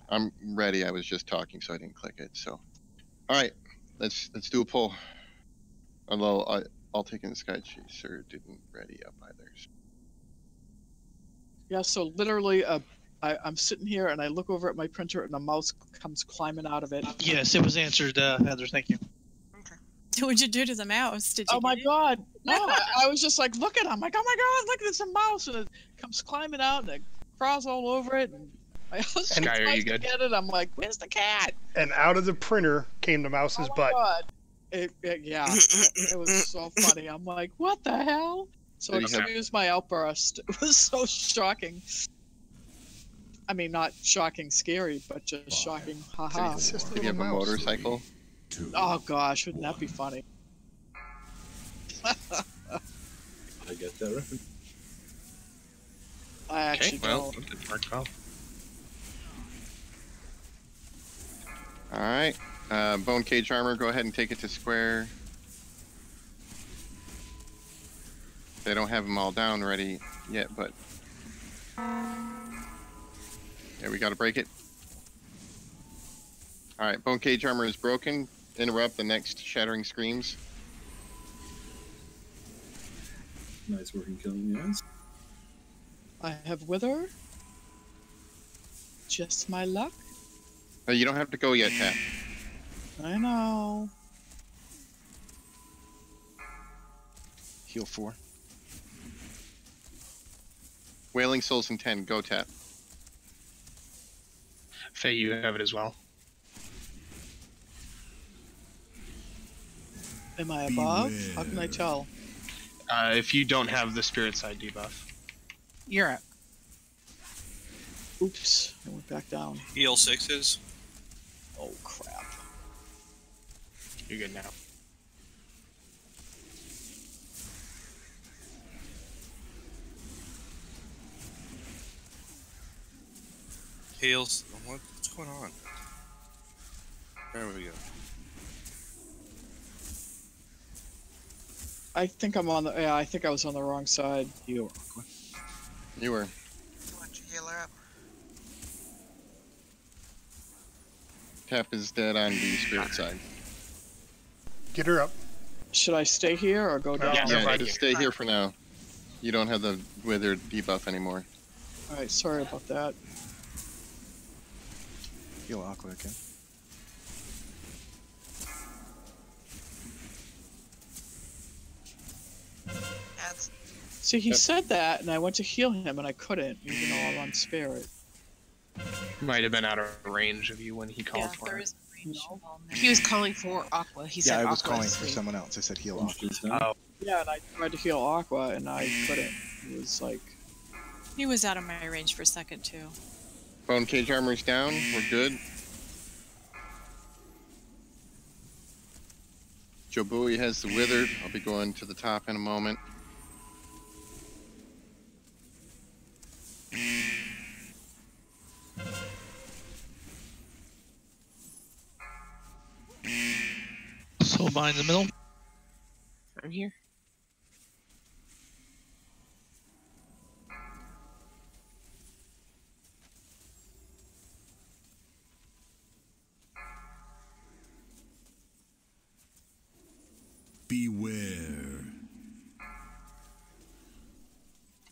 I'm ready. I was just talking, so I didn't click it. So, all right, let's do a poll. Although I'll take in the Sky Chaser didn't ready up either. So. Yeah. So literally, I'm sitting here and I look over at my printer and a mouse comes climbing out of it. Yes, it was answered, Heather. Thank you. What'd you do to the mouse? Did you? Oh my God! No, I was just like looking. I'm like, oh my God! Look, there's a mouse, and it comes climbing out, and it crawls all over it. And my husband tries to get it. I'm like, where's the cat? And out of the printer came the mouse's butt. God. Yeah, it was so funny. I'm like, what the hell? So excuse my outburst. It was so shocking. I mean, not shocking, scary, but just shocking. Haha. Did you have a motorcycle? Oh gosh, wouldn't that be funny? I get that reference. I actually don't. It worked well. All right, bone cage armor. Go ahead and take it to square. They don't have them all down ready yet, but yeah, we got to break it. All right, bone cage armor is broken. Interrupt the next shattering screams. Nice work in killing the eyes. I have wither. Just my luck. You don't have to go yet, Tap. I know. Heal 4. Wailing Souls in 10. Go, Tap. Faye, you have it as well. Am I above? How can I tell? If you don't have the spirit side debuff. You're up. Oops, I went back down. Heal 6s. Oh crap. You're good now. Heals. What's going on? There we go. I think I'm on the. Yeah, I think I was on the wrong side. You were. Why don't you heal her up? Tap is dead on the spirit side. Get her up. Should I stay here or go down? Yeah, just stay here for now. You don't have the withered debuff anymore. All right, sorry about that. Heal Aqua again. See, he said that, and I went to heal him, and I couldn't, even though I'm on spirit. Might have been out of range of you when he called for it. He was calling for Aqua. He said I was Aqua calling is for free. someone else. I said heal Aqua. Oh. Yeah, and I tried to heal Aqua, and I couldn't. It was like... He was out of my range for a second, too. Bone cage armor's down. We're good. Jobui has the withered. I'll be going to the top in a moment. Soulbind in the middle. Right here. Beware.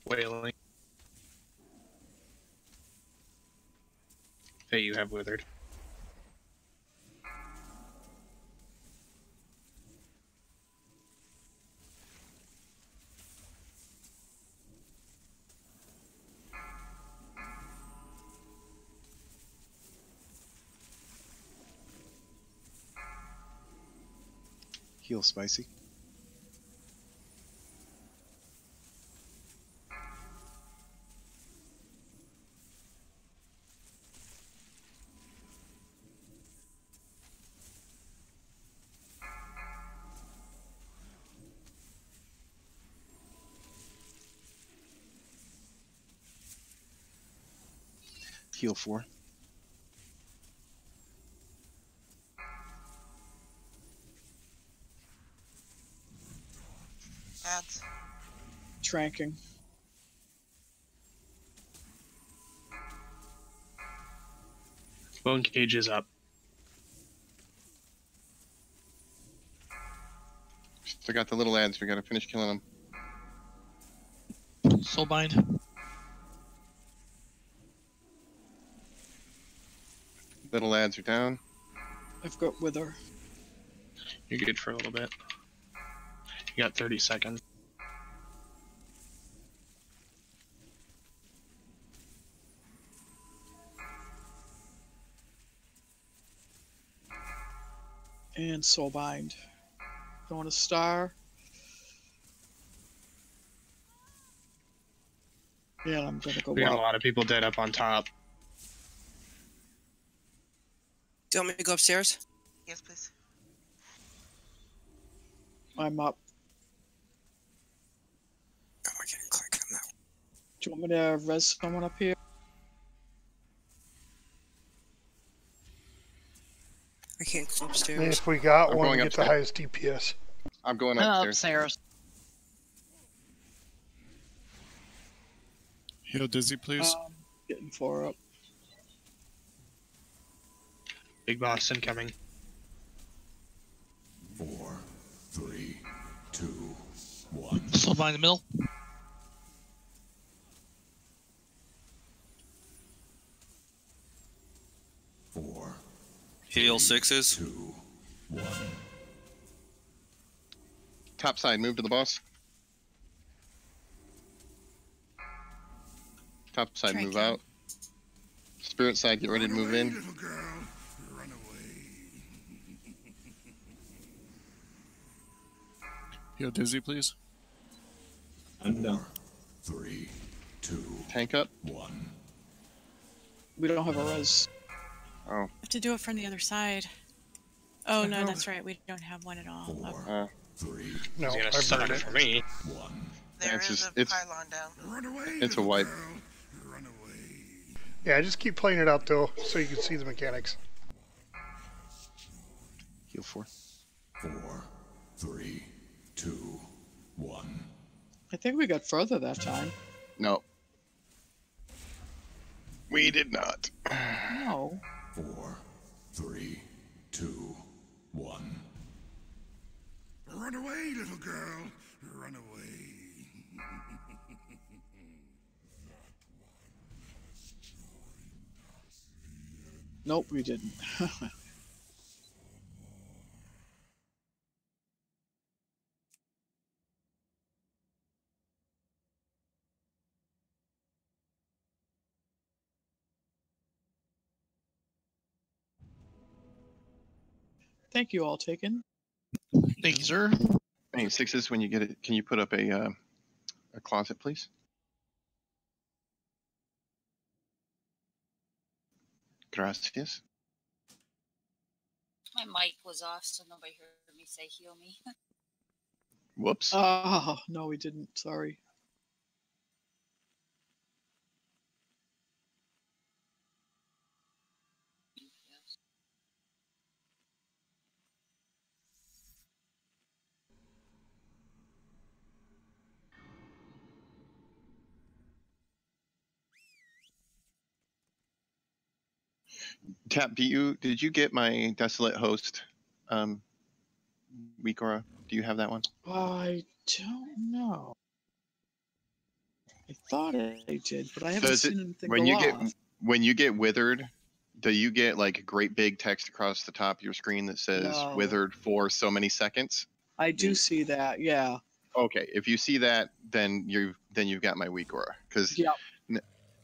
Wailing. Faye, you have withered. Heal Spicy. Heal 4. Ads. Tranking. Bone cage is up. Still got the little ads. We gotta finish killing them. Soulbind. Little ads are down. I've got Wither. You're good for a little bit. You got 30 seconds. And Soulbind. Going to star. Yeah, I'm gonna go. We got a lot of people dead up on top. Do you want me to go upstairs? Yes, please. I'm up. Oh, I can't click on that. Do you want me to res someone up here? I can't go upstairs. And if we got I'm one, going get the upstairs. highest DPS. I'm going upstairs. Upstairs. Heal Dizzy, please. Getting 4 up. Big boss incoming. 4, 3, 2, 1. Soulbind in the middle. Heal 6s. 2, 1. Top side, move to the boss. Top side, move out. Spirit side, get ready to move in. Little girl, run away. Heal Dizzy, please. I'm down. 3, 2, Tank up. 1. We don't have a res. Oh. Have to do it from the other side. Oh no, that's right. We don't have one at all. 4, 3. No, He's gonna I've start done it it. for me. 1. There it's is just- a it's- pylon down. Run away. It's a little wipe. girl, run away. Yeah, just keep playing it out though, so you can see the mechanics. Heal 4. 4, 3, 2, 1. I think we got further that time. No. We did not. No. 4, 3, 2, 1. Run away, little girl. Run away. Nope, we didn't. Thank you, all taken. Thank you, sir. Hey, 6s, when you get it, can you put up a closet, please? Gracias. My mic was off, so nobody heard me say heal me. Whoops. Oh, no, we didn't. Sorry. Tap, did you get my Desolate Host Weekora? Do you have that one? I don't know. I thought I did, but I haven't Does seen it, anything when go you off. when you get withered, do you get like great big text across the top of your screen that says No. withered for so many seconds? I do see that, yeah. Okay, if you see that, then you've got my Weekora. Because Yep.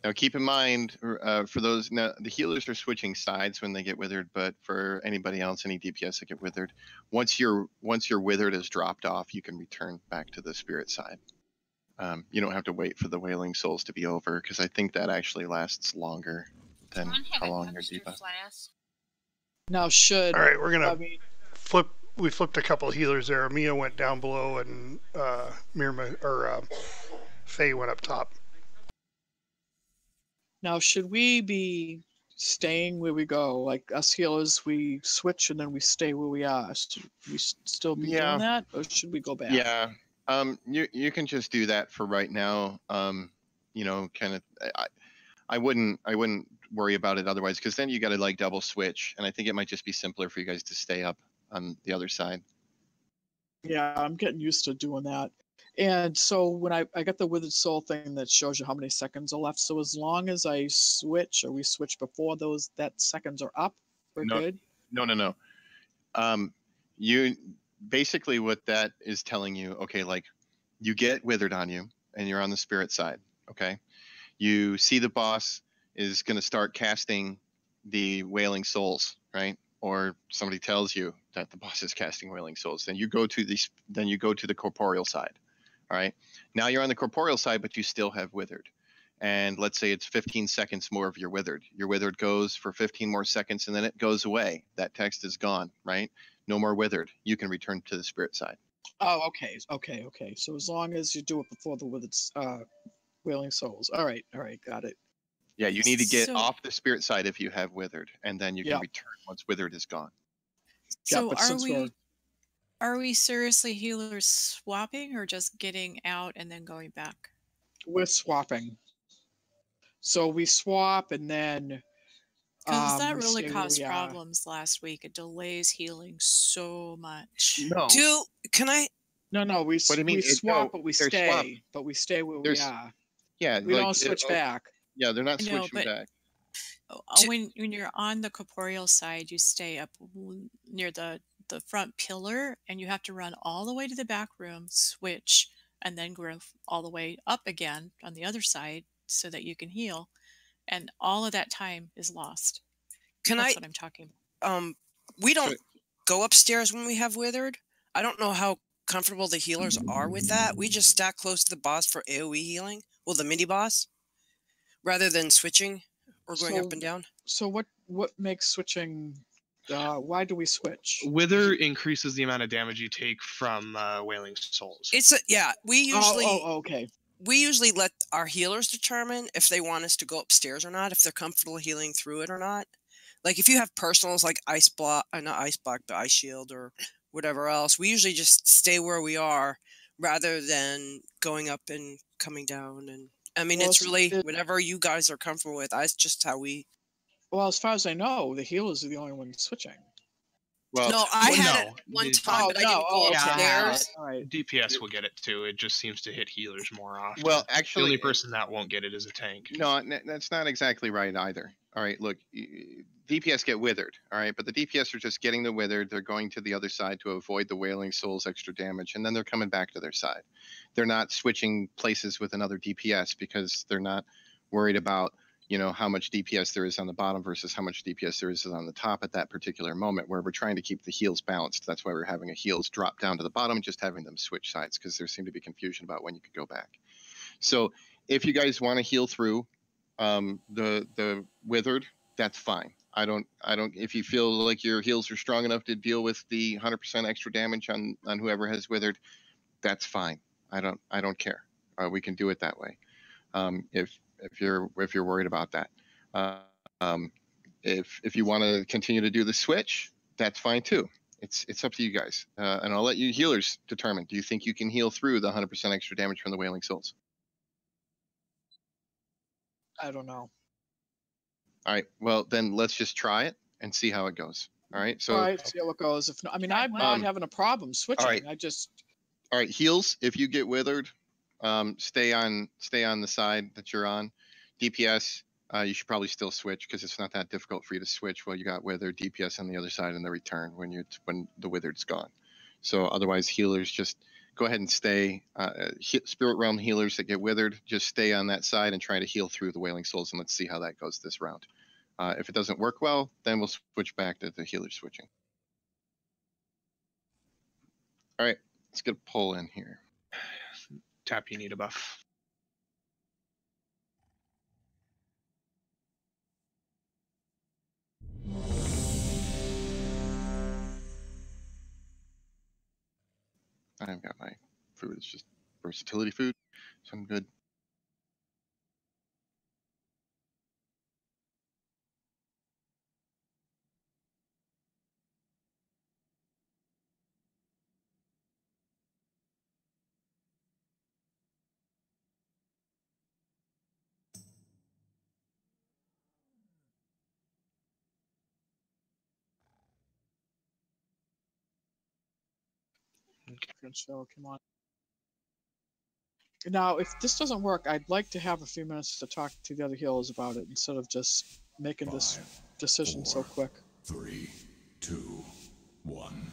now keep in mind, for those now the healers are switching sides when they get withered, but for anybody else, any DPS that get withered, once your withered is dropped off, you can return back to the spirit side. You don't have to wait for the Wailing Souls to be over, because I think that actually lasts longer than how long your debuff. Now should. All right, we're gonna I mean, flip. We flipped a couple of healers there. Mia went down below, and Faye went up top. Now, should we be staying where we go? Like us healers, we switch and then we stay where we are. Should we still be doing that, or should we go back? Yeah. You can just do that for right now. You know, kind of. I wouldn't worry about it otherwise, because then you got to like double switch, and I think it might just be simpler for you guys to stay up on the other side. Yeah, I'm getting used to doing that. And so when I got the withered soul thing that shows you how many seconds are left. So as long as I switch, or we switch before that seconds are up, we're good. No. You basically, what that is telling you, okay, like you get withered on you and you're on the spirit side. Okay. You see the boss is going to start casting the wailing souls, right? Or somebody tells you that the boss is casting wailing souls. Then you go to the corporeal side. All right. Now you're on the corporeal side, but you still have withered. And let's say it's 15 seconds more of your withered. Your withered goes for 15 more seconds, and then it goes away. That text is gone, right? No more withered. You can return to the spirit side. Oh, okay. So as long as you do it before the withered wailing souls. All right, got it. Yeah, you need to get off the spirit side if you have withered, and then you can return once withered is gone. So are we seriously healers swapping, or just getting out and then going back? We're swapping. So we swap, and then because that really caused problems last week. It delays healing so much. No. No. We swap, but we stay. Swap. But we stay where we are. Yeah, we don't switch back. Yeah, they're not switching back. When you're on the corporeal side, you stay up near the front pillar, and you have to run all the way to the back room, switch, and then go all the way up again on the other side so that you can heal. And all of that time is lost. That's what I'm talking about. We don't go upstairs when we have withered. I don't know how comfortable the healers are with that. We just stack close to the boss for AoE healing. Well, the mini boss, rather than switching or going up and down. So what makes switching? Why do we switch? Wither increases the amount of damage you take from wailing souls. We usually okay. We usually let our healers determine if they want us to go upstairs or not, if they're comfortable healing through it or not. Like if you have personals like ice shield or whatever else, we usually just stay where we are rather than going up and coming down. And I mean, it's really whatever you guys are comfortable with. That's just how we. Well, as far as I know, the healers are the only ones switching. Well, no, I had it one time, but I didn't go upstairs. Right. DPS will get it too. It just seems to hit healers more often. Well, actually, the only person that won't get it is a tank. No, that's not exactly right either. All right, look, DPS get withered. All right, but the DPS are just getting the withered. They're going to the other side to avoid the wailing souls extra damage, and then they're coming back to their side. They're not switching places with another DPS because they're not worried about how much DPS there is on the bottom versus how much DPS there is on the top at that particular moment, where we're trying to keep the heals balanced. That's why we're having a heals drop down to the bottom, just having them switch sides, because there seemed to be confusion about when you could go back. So if you guys want to heal through the withered, that's fine. I don't if you feel like your heals are strong enough to deal with the 100% extra damage on whoever has withered, that's fine. I don't care. We can do it that way. If you're worried about that, if you want to continue to do the switch, that's fine too. It's up to you guys, and I'll let you healers determine. Do you think you can heal through the 100% extra damage from the wailing souls? I don't know. All right, well then let's just try it and see how it goes. All right, so see how it goes. If not, I'm not having a problem switching. All right. All right, heals. If you get withered, stay on the side that you're on. DPS, you should probably still switch, because it's not that difficult for you to switch while you got withered. DPS on the other side in the return when the withered's gone. So otherwise, healers just go ahead and stay. Spirit realm healers that get withered, just stay on that side and try to heal through the wailing souls, and let's see how that goes this round. If it doesn't work well, then we'll switch back to the healer switching. All right, let's get a poll in here. Tap, you need a buff. I've got my food. It's just versatility food, so I'm good. So come on. Now, if this doesn't work, I'd like to have a few minutes to talk to the other healers about it instead of just making this decision so quick. 3, 2, 1.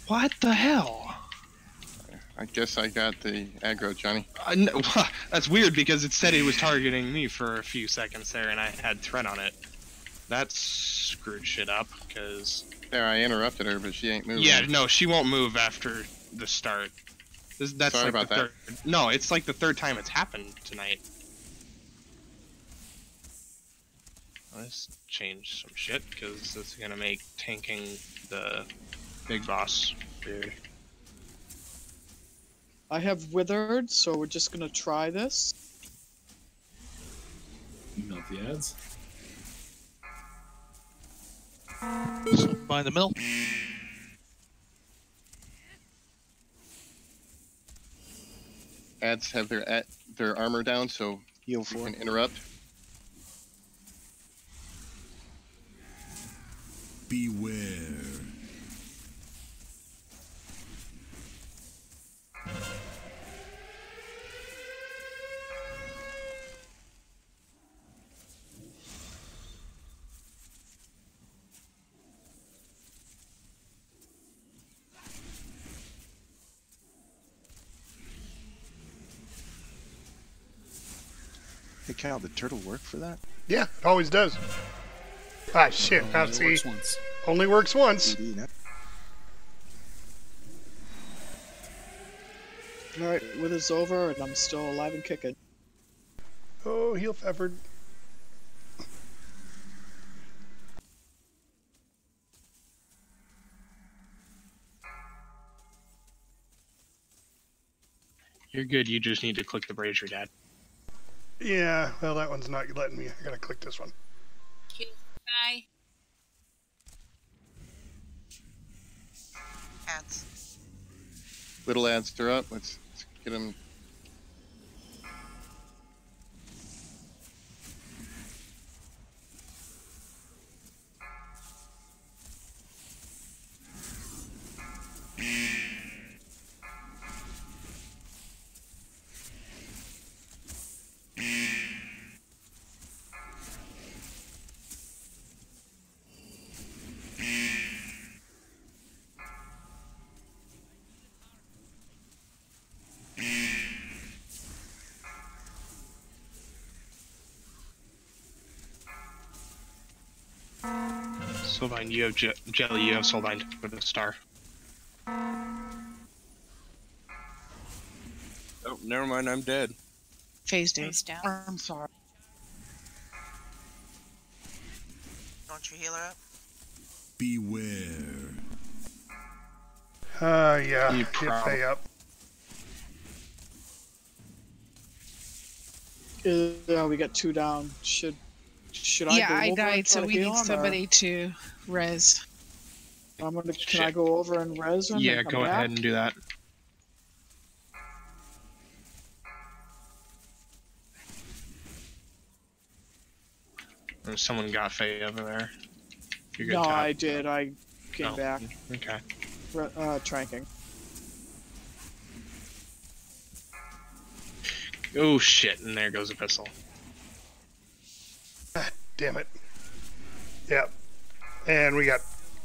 What the hell? I guess I got the aggro, Johnny. No, that's weird because it said it was targeting me for a few seconds there, and I had threat on it. That screwed shit up because. There, I interrupted her, but she ain't moving. Yeah, no, she won't move after the start. That's Sorry like about the that. third. No, it's like the third time it's happened tonight. Let's change some shit because it's gonna make tanking the big boss weird. I have withered, so we're just gonna try this. Not the ads. By the middle. Ads have their armor down, so you can interrupt. Beware. Hey Cal, did turtle work for that? Yeah, it always does. Ah, shit. Now see. Works once. Only works once. Alright, wither's over, and I'm still alive and kicking. Oh, heal Faffard. You're good. You just need to click the brazier, Dad. Yeah, well, that one's not letting me. I gotta click this one. Bye. Ads. Little ads are up. Let's get them. Soulbind, you have Jelly, you have Soulbind for the star. Oh, never mind, I'm dead. Phase down. Face down. I'm sorry. Don't you heal her up? Beware. Yeah. You Get Faye up. Yeah, we got 2 down. Should I Yeah, go I over and died, so try to we heal need him, or- somebody to res. Can I go over and res him? Yeah, and come go back? ahead and do that. Someone got Faye over there. You're good. No, Top. I did. I came Oh, back. Okay. Tranking. Oh shit! And there goes a pistol. Damn it. Yep. And we got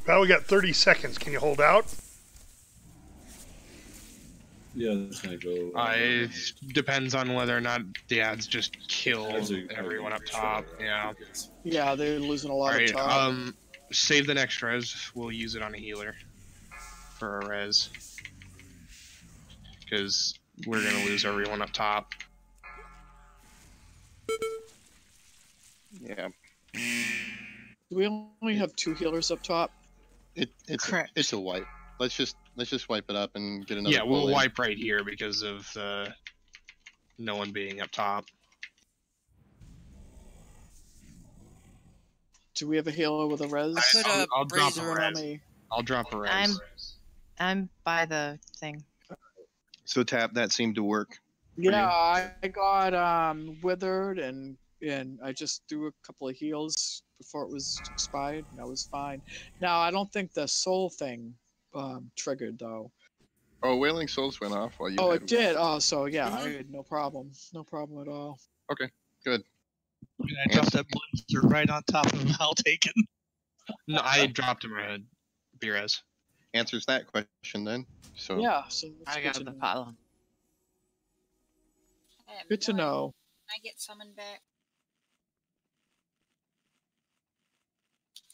30 seconds. Can you hold out? Yeah, that's gonna go. It depends on whether or not the ads just kill everyone up top. Yeah. Yeah, they're losing a lot Alright, of time. save the next res. We'll use it on a healer for a res. Because we're gonna lose everyone up top. Yeah. Do we only have 2 healers up top? It's Correct. It's a wipe. Let's just wipe it up and get another. Yeah, we'll pull in. wipe right here because of no one being up top. Do we have a healer with a res? I'll drop a brazier res. on me. I'll drop a res. I'm by the thing. So Tap, that seemed to work. Yeah, I got withered and I just threw a couple of heals before it was expired, and I was fine. Now I don't think the soul thing triggered though. Oh, Wailing Souls went off while you. Oh, had it did. Oh, so yeah, Mhm. I had no problem at all. Okay, good. I dropped that blister right on top of Haltaken. No, I dropped him a Birez. Answers that question then. So Yeah, so that's I good got to the know. pylon. Good to know. I get summoned back.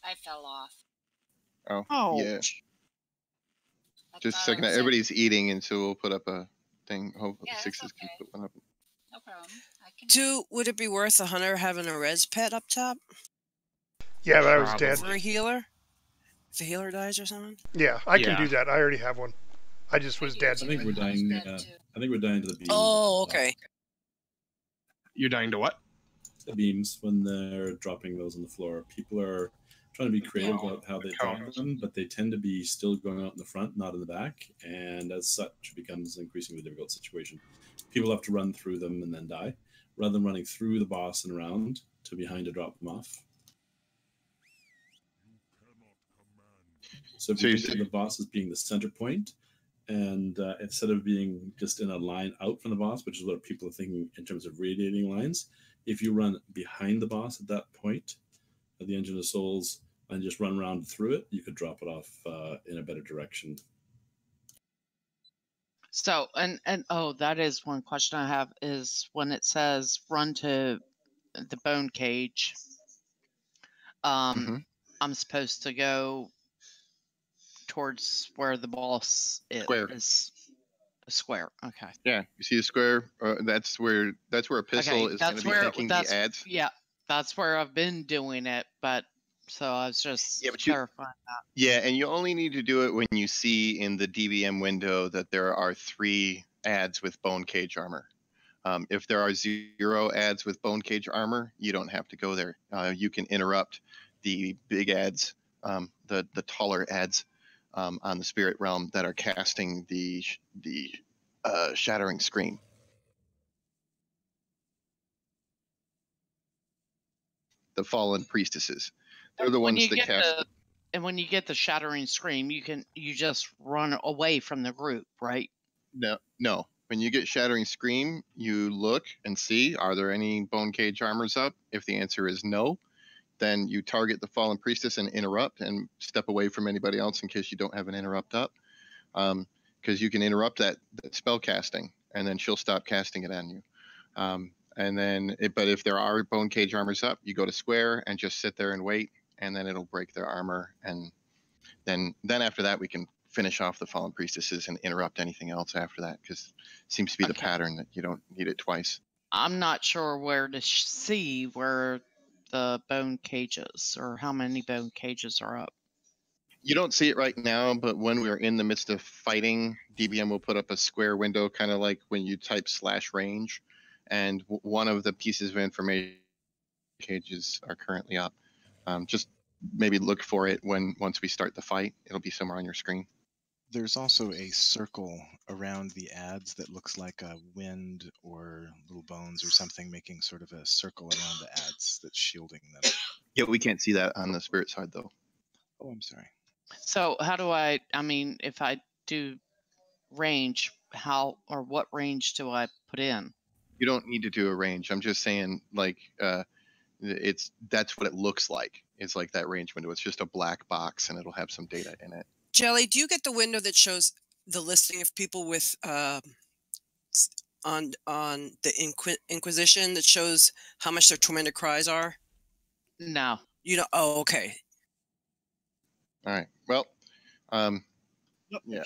I fell off. Oh, yeah. Just a second. Everybody's eating, and so we'll put up a thing. Hope Yeah, Sixes can put one up. No problem. I can. Two, would it be worth a hunter having a res pet up top Yeah, but I was dead. for a healer? If a healer dies or something? Yeah, I can do that. I already have one. I just was dead. I think we're dying. I think we're dying to the beams. Oh, okay. You're dying to what? The beams when they're dropping those on the floor. People are trying to be creative about how they drop them, but they tend to be still going out in the front, not in the back, and as such, it becomes an increasingly difficult situation. People have to run through them and then die, rather than running through the boss and around to behind to drop them off. So if you think of the boss as being the center point, and instead of being just in a line out from the boss, which is what people are thinking in terms of radiating lines, if you run behind the boss at that point of the Engine of Souls and just run around through it, you could drop it off in a better direction. So, and oh, that is one question I have is when it says run to the bone cage, I'm supposed to go towards where the boss is. A square. Okay. Yeah, you see the square? That's where a pistol is going to be taking the ads. Yeah, that's where I've been doing it, but so I was just clarifying that. Yeah, and you only need to do it when you see in the DBM window that there are 3 ads with bone cage armor. If there are 0 ads with bone cage armor, you don't have to go there. You can interrupt the big ads, the taller ads on the spirit realm that are casting the shattering scream. The fallen priestesses. They're the ones that cast. And when you get the shattering scream, you just run away from the group, right? No. When you get shattering scream, you look and see, are there any bone cage armors up? If the answer is no, then you target the fallen priestess and interrupt and step away from anybody else in case you don't have an interrupt up. Because you can interrupt that spell casting, and then she'll stop casting it on you. But if there are bone cage armors up, you go to square and just sit there and wait, and then it'll break their armor, and then after that we can finish off the fallen priestesses and interrupt anything else after that, because it seems to be the pattern that you don't need it twice. I'm not sure where to see where the bone cages or how many bone cages are up. You don't see it right now, but when we're in the midst of fighting, DBM will put up a square window, kind of like when you type /range, and one of the pieces of information cages are currently up. Just maybe look for it once we start the fight. It'll be somewhere on your screen. There's also a circle around the ads that looks like a wind or little bones or something, making sort of a circle around the ads that's shielding them. Yeah, we can't see that on the spirit side though. Oh, I'm sorry. So how do I mean, if I do range, how or what range do I put in? You don't need to do a range. I'm just saying, like, that's what it looks like. It's like that range window. It's just a black box, and it'll have some data in it. Jelly, do you get the window that shows the listing of people with on the Inquisition that shows how much their tormented cries are? No. You don't. Oh, okay. All right. Well, yeah,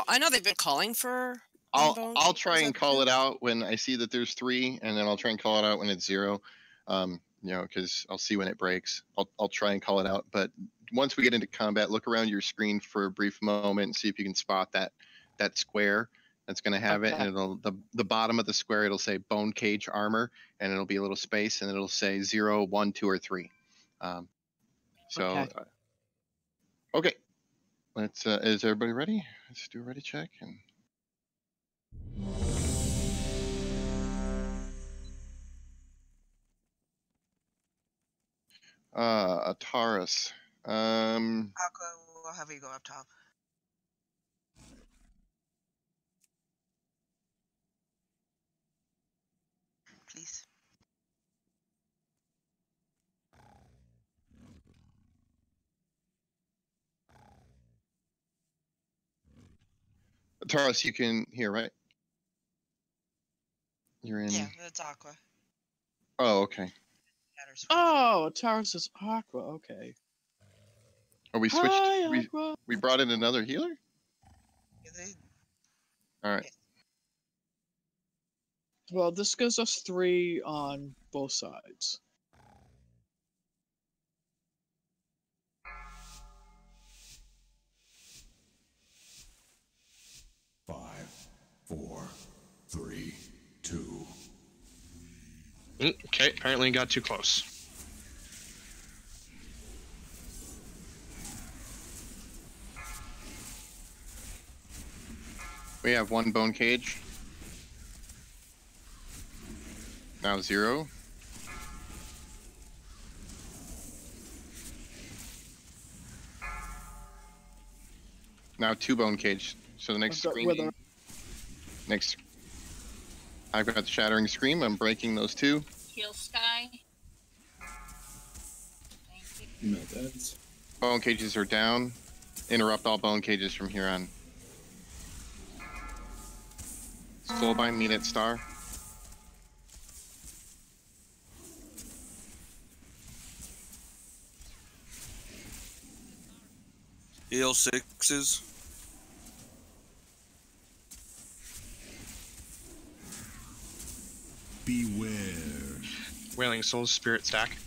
I know they've been calling for. I'll try and call it out when I see that there's 3, and then I'll try and call it out when it's 0. Because I'll see when it breaks. I'll try and call it out. But once we get into combat, look around your screen for a brief moment and see if you can spot that square that's going to have it. And it'll the bottom of the square, it'll say bone cage armor, and it'll be a little space, and it'll say 0, 1, 2, or 3. Okay. Let's. Is everybody ready? Let's do a ready check and. A Taurus. Aqua, we'll have you go up top. Please. Taurus, you can hear, right? You're in. Yeah, that's Aqua. Oh, okay. Oh, Taurus is Aqua. Okay. Oh, we switched. Hi, Aqua. We brought in another healer? Yeah, they, All right. Well, this gives us 3 on both sides. Five, 4, 3, 2. Okay, apparently got too close. We have 1 bone cage. Now 0. Now 2 bone cage. So the next screen. Next. I've got the Shattering Scream. I'm breaking those 2. Heal Sky. No, that's... Bone cages are down. Interrupt all bone cages from here on. Soulbind, meet at star. Heal 6s. Beware. Wailing Souls, Spirit Stack.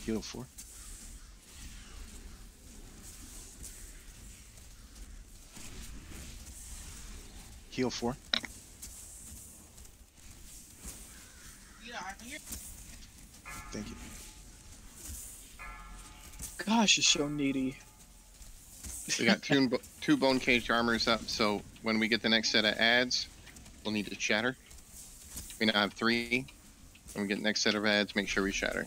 Heal 4. Heal 4. Thank you. Gosh, you're so needy. We got 2 bone cage armors up, so when we get the next set of adds, we'll need to shatter. We now have 3. When we get the next set of adds, make sure we shatter.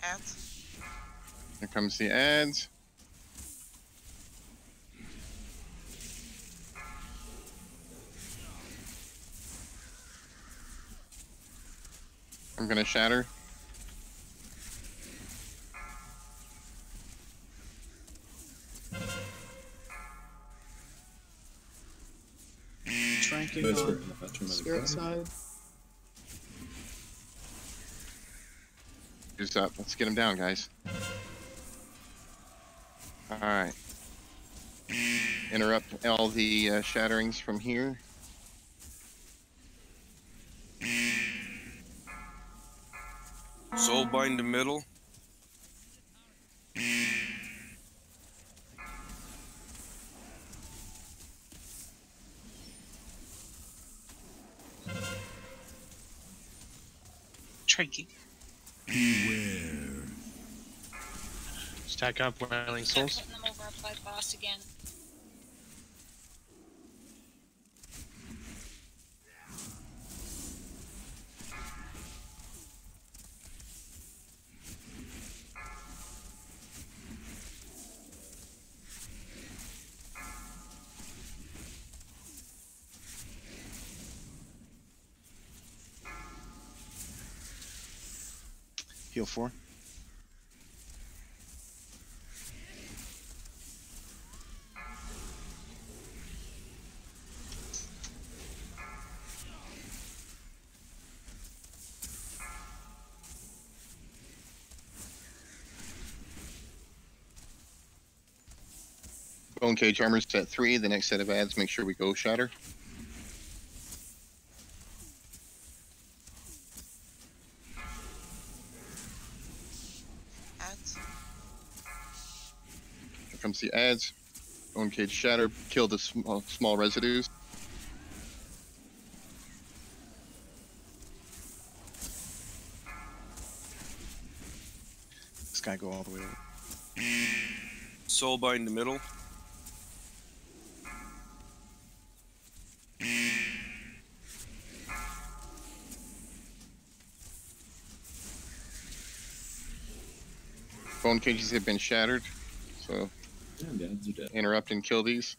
ads. Here comes the ads. I'm gonna shatter. Tranking on spirit side. Who's up? Let's get him down, guys. Alright. Interrupt all the shatterings from here. Soulbind to middle. Tricky. Beware. Stack up Wailing Souls. Putting them over up by boss again. Heal 4. Bone cage armor's at 3. The next set of ads, make sure we go shatter. Ads. Here comes the ads. Bone cage shatter. Kill the small residues. This guy go all the way over. Soulbind in the middle. Bone cages have been shattered, so the ads are dead. Interrupt and kill these.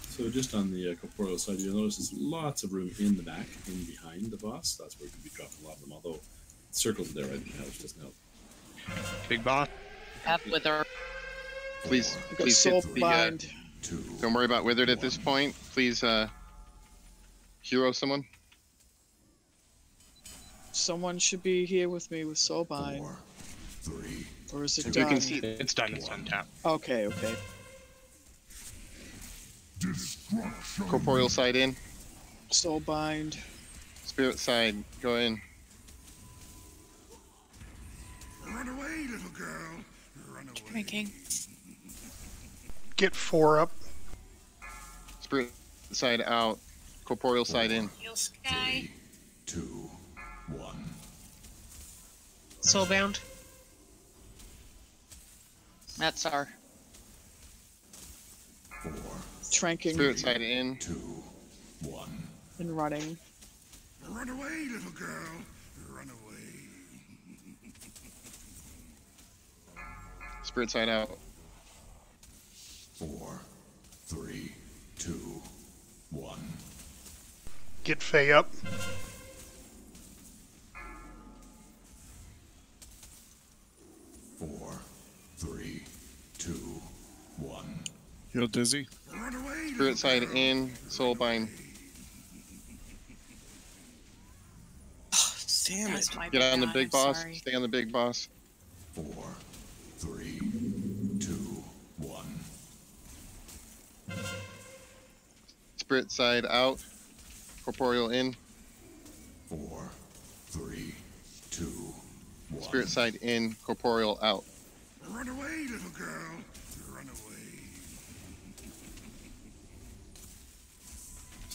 So just on the corporeal side, you'll notice there's lots of room in the back and behind the boss. That's where you can be dropping a lot of them, although circles there right now, which doesn't help. Big boss. Have wither. Please hit the, don't worry about withered at this point. Please hero someone. Someone should be here with me with Soulbind. 4, 3. Or is it You done? can see it's done. It's on tap. Okay, okay. Destruction. Corporeal side in. Soulbind. Spirit side, go in. Run away, little girl. Run away. Drinking. Get 4 up. Spirit side out. Corporeal side in. Heal Sky. 2, 1. Soulbound. That's our. 4. Tranking. Spirit side in. 2, 1. And running. Run away, little girl. Run away. Spirit side out. 4, 3, 2, 1. Get Faye up. 4, 3, 2, 1. Heal Dizzy. Run away. Spirit side in. Soulbind. Damn That's it. my Get on the bad, big I'm boss. sorry. Stay on the big boss. 4, 3, 2, 1. Spirit side out. Corporeal in. 4, 3, 2, 1. Spirit side in. Corporeal out. Run away, little girl. Run away.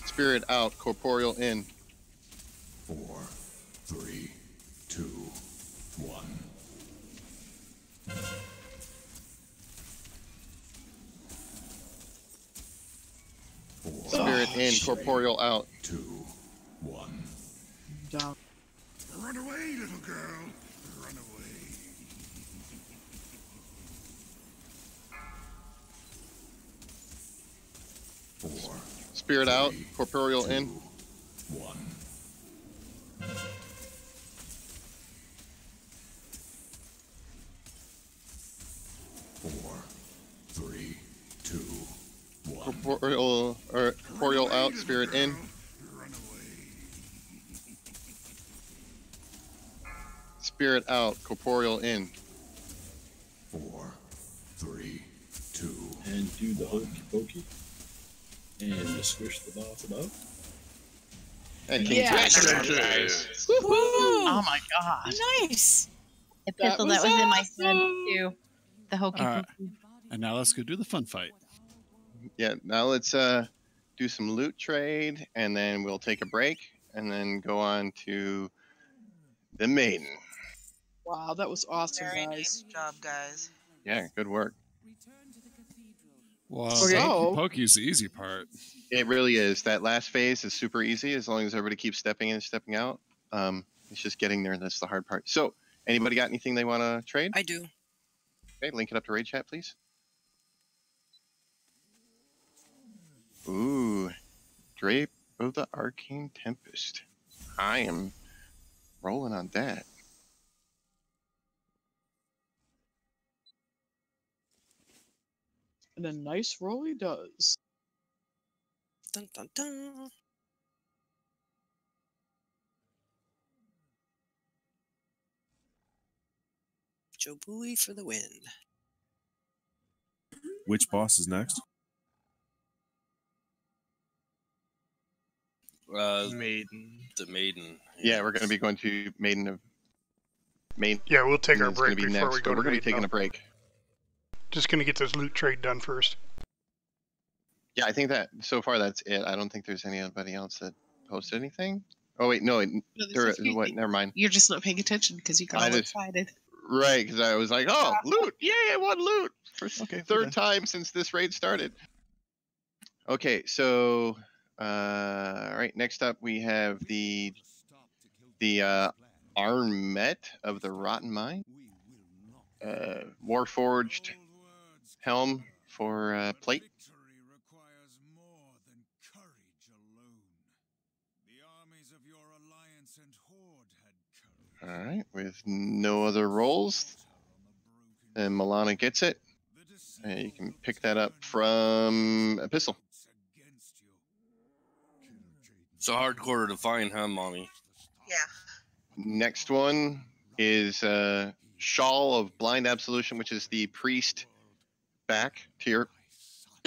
Spirit out. Corporeal in. 4, 3, 2, 1. Spirit in. Corporeal out. 2, 1. Down. Run away, little girl. Run away. Four. Spirit out. Corporeal in. 1. Four, 3, 2, 1. Corporeal out. Spirit in. Spirit out. Corporeal in. 4, 3, 2. And do the hokey pokey. And just squish the boss above. And Yes. Oh my god. Nice. The pistol that was in my hand too. The hokey All right. pokey. And now let's go do the fun fight. Yeah, now let's do some loot trade, and then we'll take a break, and then go on to the maiden. Wow, that was awesome, Very guys. nice job, guys. Yeah, good work. Well, So- hokey pokey's the easy part. It really is. That last phase is super easy as long as everybody keeps stepping in and stepping out. It's just getting there. That's the hard part. So, anybody got anything they want to trade? I do. Okay, link it up to Raid Chat, please. Ooh, Drape of the Arcane Tempest. I am rolling on that. And a nice roll he does. Dun, dun, dun. Joe Bowie for the win. Which boss is next? Maiden. The Maiden. Yeah, we're going to be going to Maiden. Yeah, we'll take our It's gonna break be before next, we go but to we're going to Maiden, be taking though. a break. Just gonna get this loot trade done first. Yeah, I think that so far that's it. I don't think there's anybody else that posted anything. Oh wait, no, what? Never mind. You're just not paying attention because you got all excited. Right, because I was like, oh, loot! Yay, I won loot for third time since this raid started. Okay, so all right, next up we have the Armet of the Rotten Mine, Warforged helm for plate. All right, with no other rolls, and Milana gets it. And you can pick that up from Epistle. So hardcore to find, huh, Mommy? Yeah. Next one is Shawl of Blind Absolution, which is the priest back to your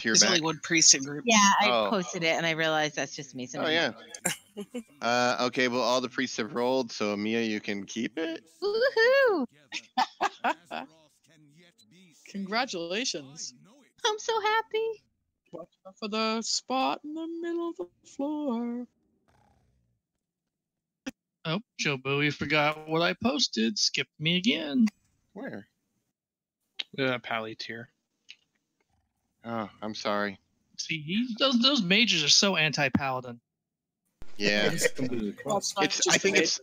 There's back. only one priest in group. Yeah, I Oh. posted it and I realized that's just me. Oh yeah. Okay, well all the priests have rolled, so Mia, you can keep it. Woohoo! Congratulations. I'm so happy. Watch out for the spot in the middle of the floor. Oh, Joe Bowie forgot what I posted. Skipped me again. Where? Pally tier. Oh, I'm sorry. See, those mages are so anti-paladin. Yeah. I think it's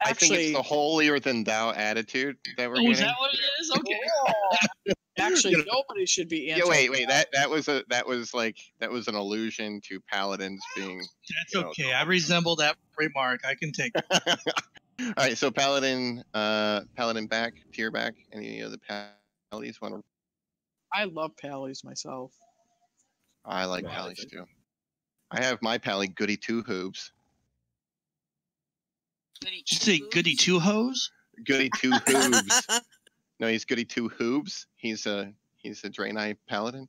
the holier than thou attitude that we're getting. Is that what it is? Okay. Actually, nobody should be Yeah, wait. That was an allusion to paladins being. That's okay. I resemble that remark. I can take it. All right, so paladin back, tier back. Any other pallies want to? I love pallies myself. I like pallies too. I have my pally Goody Two Hooves. Did you say Goody Two Hose? Goody Two Hooves. No, he's Goody Two Hooves. He's a Draenei paladin.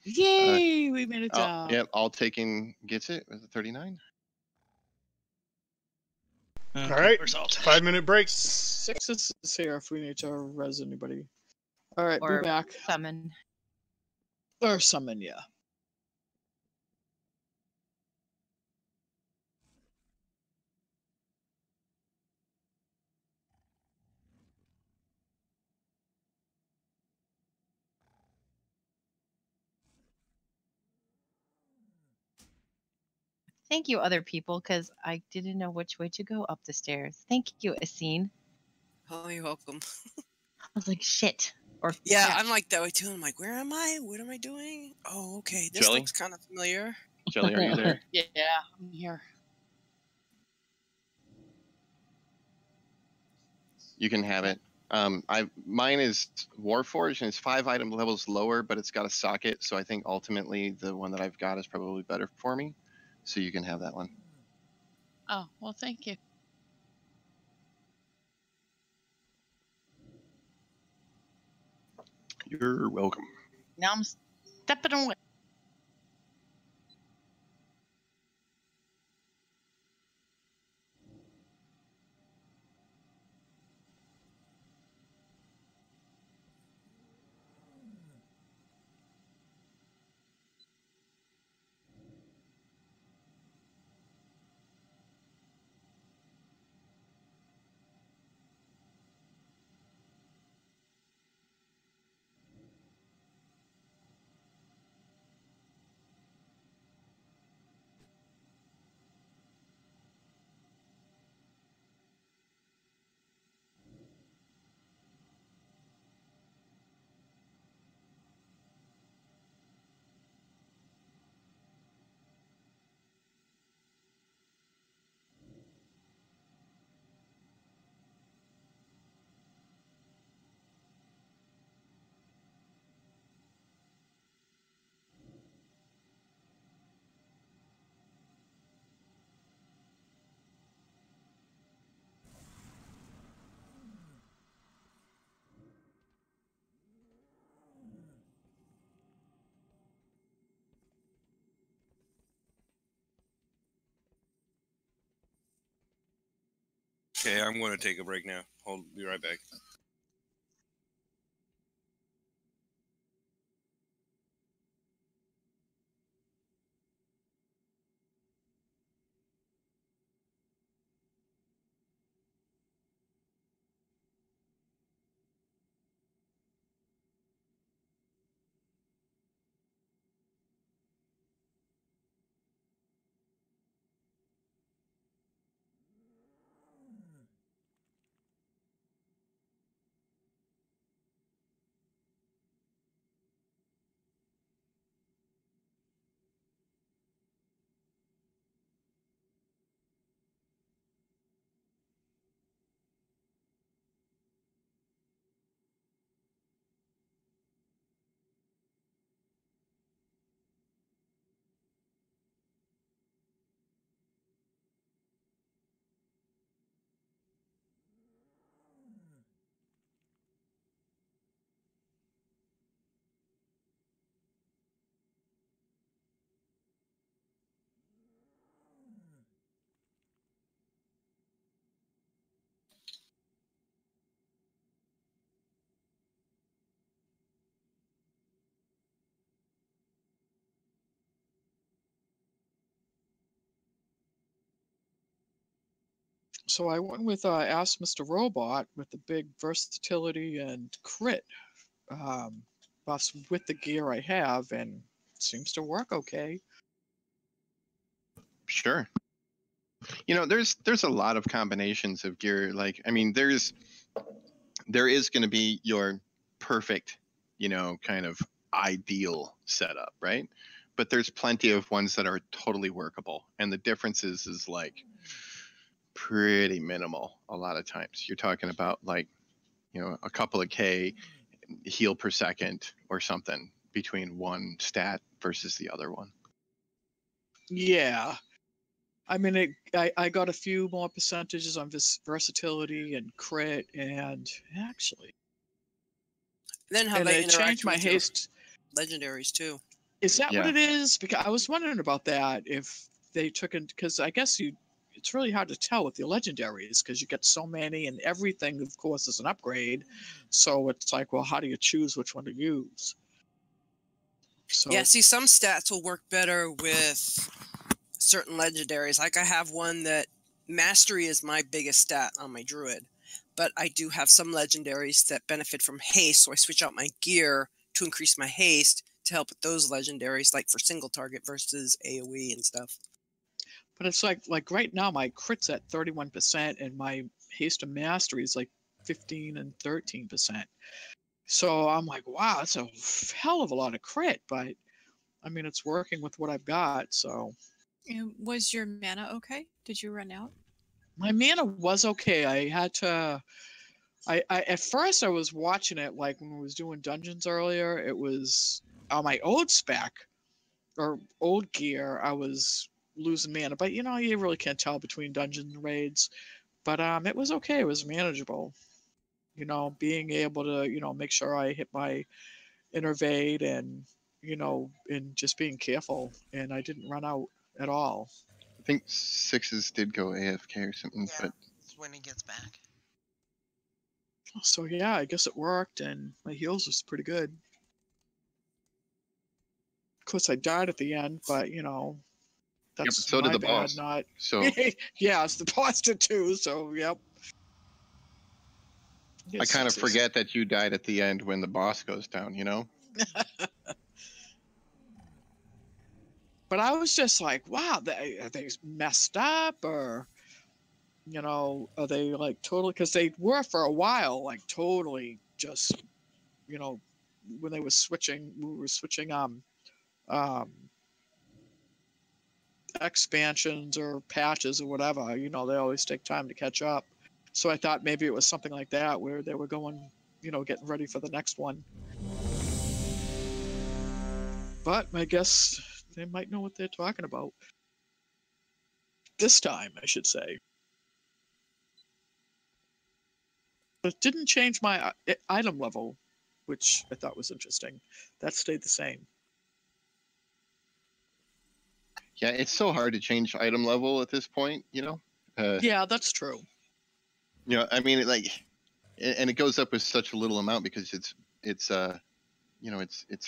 Yay! We made it down. Yep, all taken gets it with a 39. All right, 5-minute break. 6 is here if we need to res anybody. All right, Or be back. Summon. Or summon, yeah. Thank you, other people, because I didn't know which way to go up the stairs. Thank you, Asine. Oh, you're welcome. I was like, shit. Or Yeah, crap. I'm like that way too. I'm like, where am I? What am I doing? Oh, okay. This Jelly? looks kind of familiar. Jelly, are you there? Yeah, I'm here. You can have it. Mine is Warforged and it's 5 item levels lower, but it's got a socket. So I think ultimately the one that I've got is probably better for me. So you can have that one. Oh, well, thank you. You're welcome. Now I'm stepping away. Okay, I'm going to take a break now. Be right back. So I went with Ask Mr. Robot with the big versatility and crit buffs with the gear I have, and it seems to work okay. Sure. You know, there's a lot of combinations of gear. Like, I mean, there is going to be your perfect, you know, kind of ideal setup, right? But there's plenty of ones that are totally workable, and the differences is like pretty minimal a lot of times. You're talking about like, you know, a couple of K heal per second or something between one stat versus the other one. Yeah. I mean, I got a few more percentages on this versatility and crit, and actually, then how and they it changed my haste legendaries too. Is that what it is? Because I was wondering about that, if they took it, because I guess it's really hard to tell with the legendaries because you get so many, and everything, of course, is an upgrade. So it's like, well, how do you choose which one to use? So yeah, see, some stats will work better with certain legendaries. Like I have one that mastery is my biggest stat on my druid, but I do have some legendaries that benefit from haste, so I switch out my gear to increase my haste to help with those legendaries, like for single target versus AoE and stuff. But it's like right now my crit's at 31% and my haste and mastery is like 15 and 13%. So I'm like, wow, that's a hell of a lot of crit, but I mean, it's working with what I've got, so. And was your mana okay? Did you run out? My mana was okay. I had to. I at first I was watching it like when we was doing dungeons earlier. It was on my old spec or old gear. I was losing mana, but you know you really can't tell between dungeon raids. But it was okay. It was manageable. You know, being able to make sure I hit my innervate and and just being careful, and I didn't run out at all. I think sixes did go AFK or something, yeah, but when he gets back. So yeah, I guess it worked, and my heals was pretty good. Of course, I died at the end, but that's so my did the bad. boss. Not so yeah, it's the boss did too. So yep. I kind of forget that you died at the end when the boss goes down. But I was just like, wow, are they messed up, or are they like totally? Because they were for a while like totally just when they were switching, we were switching expansions or patches or whatever. They always take time to catch up. So I thought maybe it was something like that where they were going, getting ready for the next one. But I guess they might know what they're talking about. This time, I should say. But it didn't change my item level, which I thought was interesting. That stayed the same. Yeah, it's so hard to change item level at this point, Yeah, that's true. You know, I mean, and it goes up with such a little amount because it's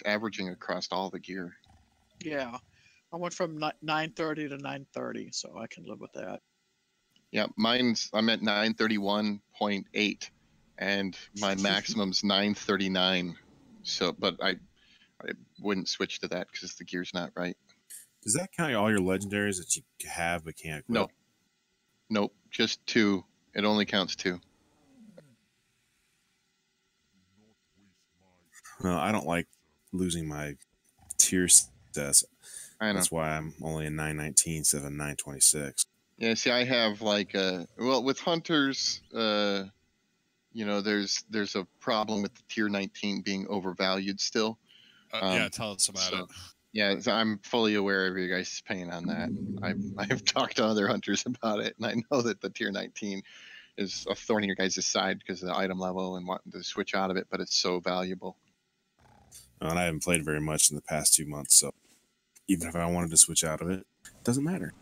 averaging across all the gear. Yeah, I went from 930 to 930, so I can live with that. Yeah, I'm at 931.8, and my maximum's 939. So, but I wouldn't switch to that because the gear's not right. Does that count all your legendaries that you have but can't equip? Nope, just 2. It only counts 2. No, I don't like losing my tier stats. I know. That's why I'm only in 919 instead of 926. Yeah, see, I have with hunters, there's a problem with the tier 19 being overvalued still. Yeah, tell us about it. Yeah, so I'm fully aware of your guys' pain on that. I've talked to other hunters about it, and I know that the tier 19 is a thorn in your guys' side because of the item level and wanting to switch out of it, but it's so valuable. And I haven't played very much in the past 2 months, so even if I wanted to switch out of it, it doesn't matter.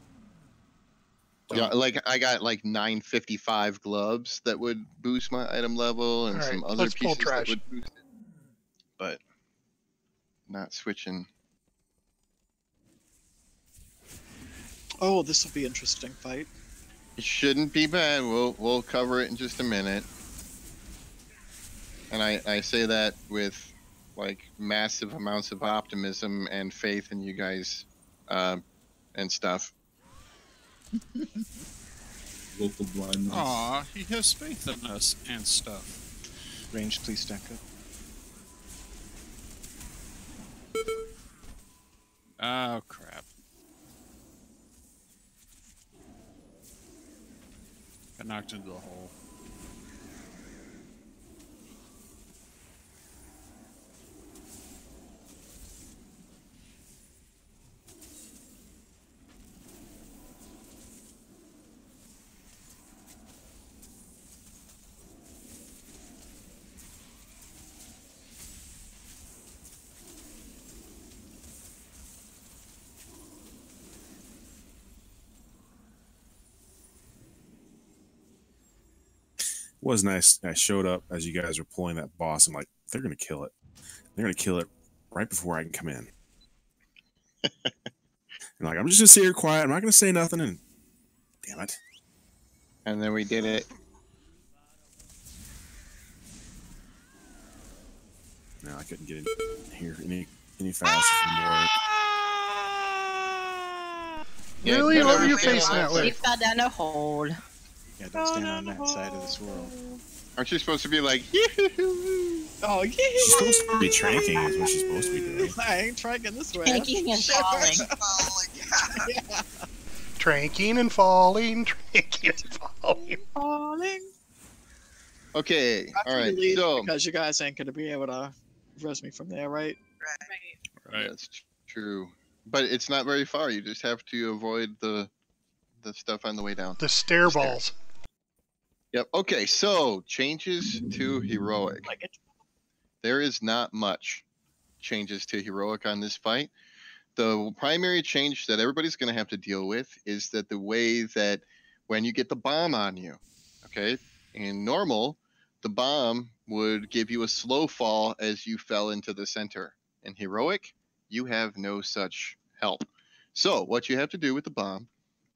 Yeah, I got 955 gloves that would boost my item level and some other pieces that would boost it. But not switching. Oh, this will be an interesting fight. It shouldn't be bad. We'll cover it in just a minute. And I say that with massive amounts of optimism and faith in you guys and stuff. Local blindness. Aw, he has faith in us and stuff. Range, please stack up. Oh, crap. Got knocked into the hole. It was nice. I showed up as you guys were pulling that boss. I'm like, they're going to kill it. They're going to kill it right before I can come in. And I'm just going to sit here quiet. I'm not going to say nothing. And damn it. And then we did it. No, I couldn't get in here any faster from work. Really? What are you facing that way? He fell down a hole. Yeah, don't stand on that side of this world. Aren't you supposed to be like, oh, yeah. She's supposed to be tranking is what she's supposed to be doing. I ain't tranking this way. Tranking and falling. Yeah. Tranking and falling, tranking and falling. Falling. Okay, all right. So, because you guys ain't going to be able to res me from there, right? Right. That's true. But it's not very far. You just have to avoid the stuff on the way down. The stair balls. Yep. Okay, so changes to heroic. There is not much changes to heroic on this fight. The primary change that everybody's going to have to deal with is that the way that when you get the bomb on you, okay, in normal, the bomb would give you a slow fall as you fell into the center. In heroic, you have no such help. So what you have to do with the bomb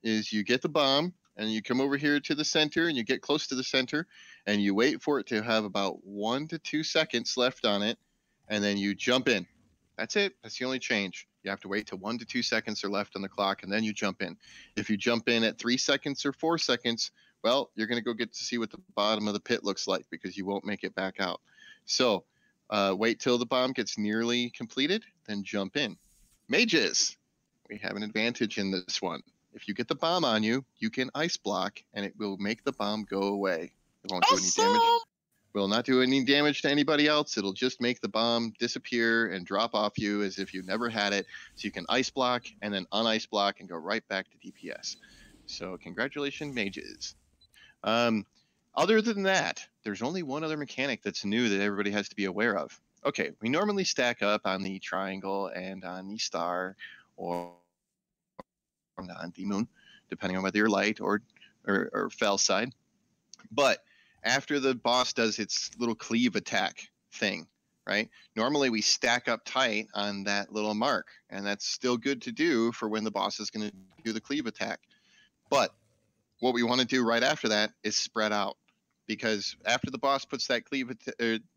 is you get the bomb and you come over here to the center and you get close to the center and you wait for it to have about 1 to 2 seconds left on it, and then you jump in. That's it. That's the only change. You have to wait till 1 to 2 seconds are left on the clock, and then you jump in. If you jump in at 3 seconds or 4 seconds, well, you're going to go get to see what the bottom of the pit looks like because you won't make it back out. So wait till the bomb gets nearly completed, then jump in. Mages, we have an advantage in this one. If you get the bomb on you, you can ice block, and it will make the bomb go away. It won't do any damage. Will not do any damage to anybody else. It'll just make the bomb disappear and drop off you as if you never had it. So you can ice block and then un-ice block and go right back to DPS. So congratulations, mages. Other than that, there's only one other mechanic that's new that everybody has to be aware of. Okay, we normally stack up on the triangle and on the star or on the moon, depending on whether you're light or fell side. But after the boss does its little cleave attack thing, right? Normally we stack up tight on that little mark, and that's still good to do for when the boss is going to do the cleave attack. But what we want to do right after that is spread out, because after the boss puts that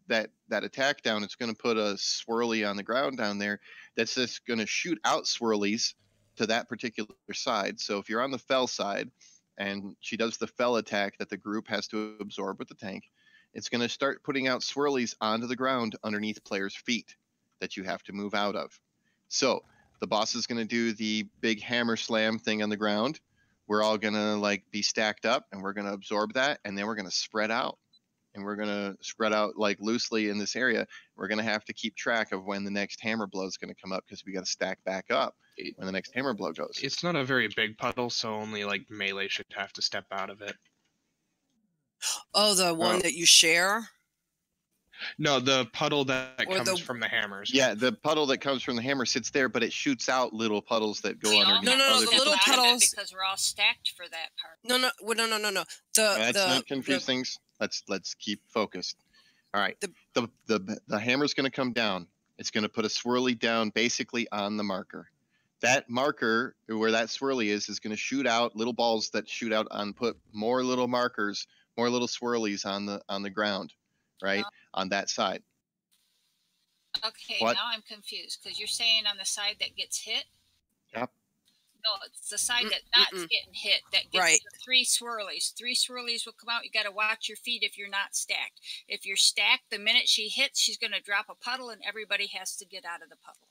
that attack down, it's going to put a swirly on the ground down there that's just going to shoot out swirlies to that particular side. So if you're on the fell side and she does the fell attack that the group has to absorb with the tank, it's going to start putting out swirlies onto the ground underneath players' feet that you have to move out of. So the boss is going to do the big hammer slam thing on the ground. We're all going to like be stacked up, and we're going to absorb that, and then we're going to spread out. And we're going to spread out like loosely in this area. We're going to have to keep track of when the next hammer blow is going to come up, because we got to stack back up when the next hammer blow goes. It's not a very big puddle, so only like melee should have to step out of it. Oh, the one that you share? No, the puddle that comes from the hammers. Yeah, the puddle that comes from the hammer sits there, but it shoots out little puddles that go underneath. No, the little puddles. Because we're all stacked for that part. No. Let's not confuse things. Let's keep focused. All right. The hammer's going to come down. It's going to put a swirly down basically on the marker. That marker where that swirly is going to shoot out little balls that shoot out and put more little markers, more little swirlies on the ground, right? On that side. Okay, now I'm confused, because you're saying on the side that gets hit? Yep. No, it's the side that's not getting hit that gets the 3 swirlies. 3 swirlies will come out. You got to watch your feet if you're not stacked. If you're stacked, the minute she hits, she's going to drop a puddle, and everybody has to get out of the puddle.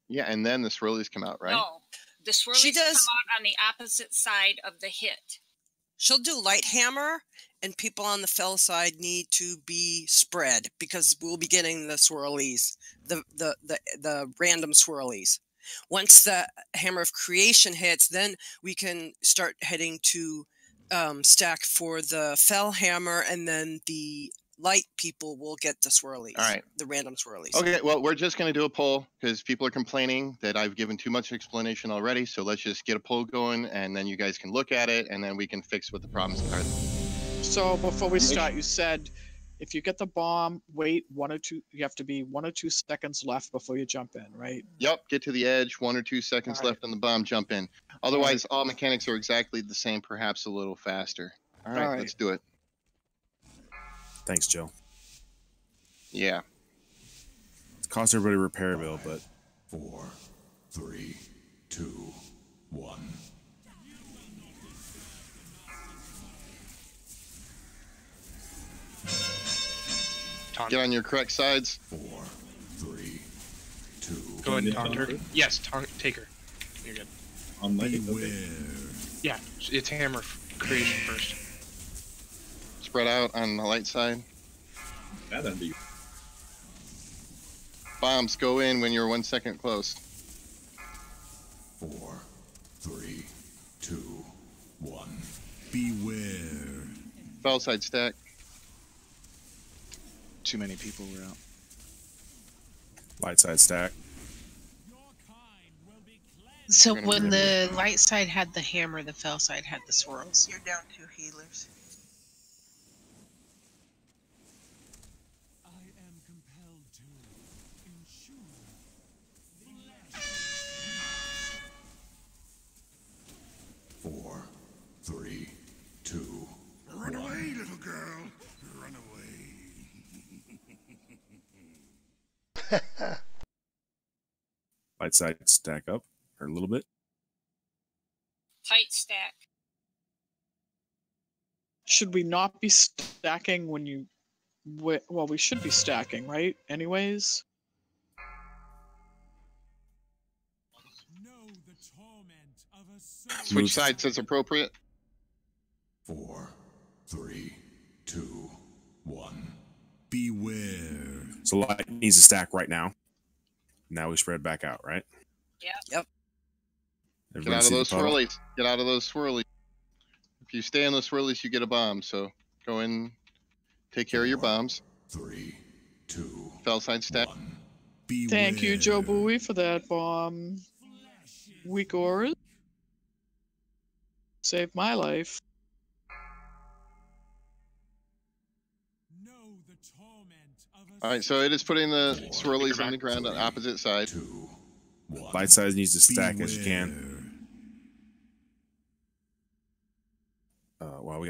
Yeah, and then the swirlies come out, right? No, the swirlies come out on the opposite side of the hit. She'll do light hammer, and people on the fell side need to be spread, because we'll be getting the swirlies, the random swirlies. Once the hammer of creation hits, then we can start heading to stack for the fell hammer, and then the light people will get the swirlies. All right. The random swirlies. Okay, well, we're just going to do a poll, because people are complaining that I've given too much explanation already. So let's just get a poll going, and then you guys can look at it, and then we can fix what the problems are. So before we start, you said if you get the bomb, wait 1 or 2. You have to be 1 or 2 seconds left before you jump in, right? Yep. Get to the edge. 1 or 2 seconds left on the bomb. Jump in. Otherwise, all mechanics are exactly the same, perhaps a little faster. All right. Let's do it. Thanks, Joe. Yeah. It costs everybody a repair bill, but 4, 3, 2, 1. Get on your correct sides. 4, 3, 2. Go ahead and taunt her. Yes, take her. You're good. On light. Yeah, it's hammer creation first. Spread out on the light side. Yeah, that'd be. Bombs go in when you're 1 second close. 4, 3, 2, 1. Beware. Fell side stack. Too many people were out. Light side stack. So when the light side had the hammer, the fell side had the swirls. You're down 2 healers. I am compelled to ensure. 4, 3, 2. Run away, little girl. Run away. Light side stack up or a little bit. Tight stack. Should we not be stacking when you... Well, we should be stacking, right? Anyways? Switch sides as appropriate. 4, 3, 2, 1. Beware. So light needs to stack right now. Now we spread back out, right? Yep. Get out of those swirlies. Get out of those swirlies. If you stay in those swirlies, you get a bomb. So go in, take care of your bombs. 3, 2. Fell side stack. Thank you, Joe Bowie, for that bomb. Weak auras. Saved my life. All right, so it is putting the swirlies on the ground on the opposite side. Light side needs to stack as you can. Well, we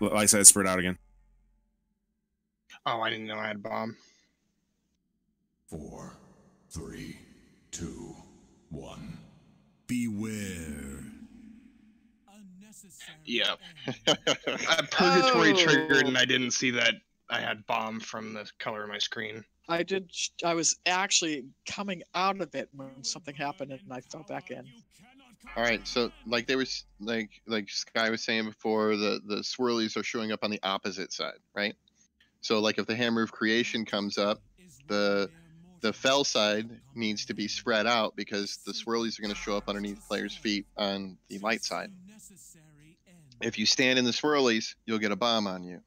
got light side spread out again. Oh, I didn't know I had bomb. 4, 3, 2, 1. Beware. Yeah. Purgatory triggered, and I didn't see that I had bomb from the color of my screen. I did. I was actually coming out of it when something happened, and I fell back in. All right, so like they were like Sky was saying before, the swirlies are showing up on the opposite side, right? So like if the Hammer of Creation comes up, the fell side needs to be spread out because the swirlies are going to show up underneath players' feet on the light side. If you stand in the swirlies, you'll get a bomb on you.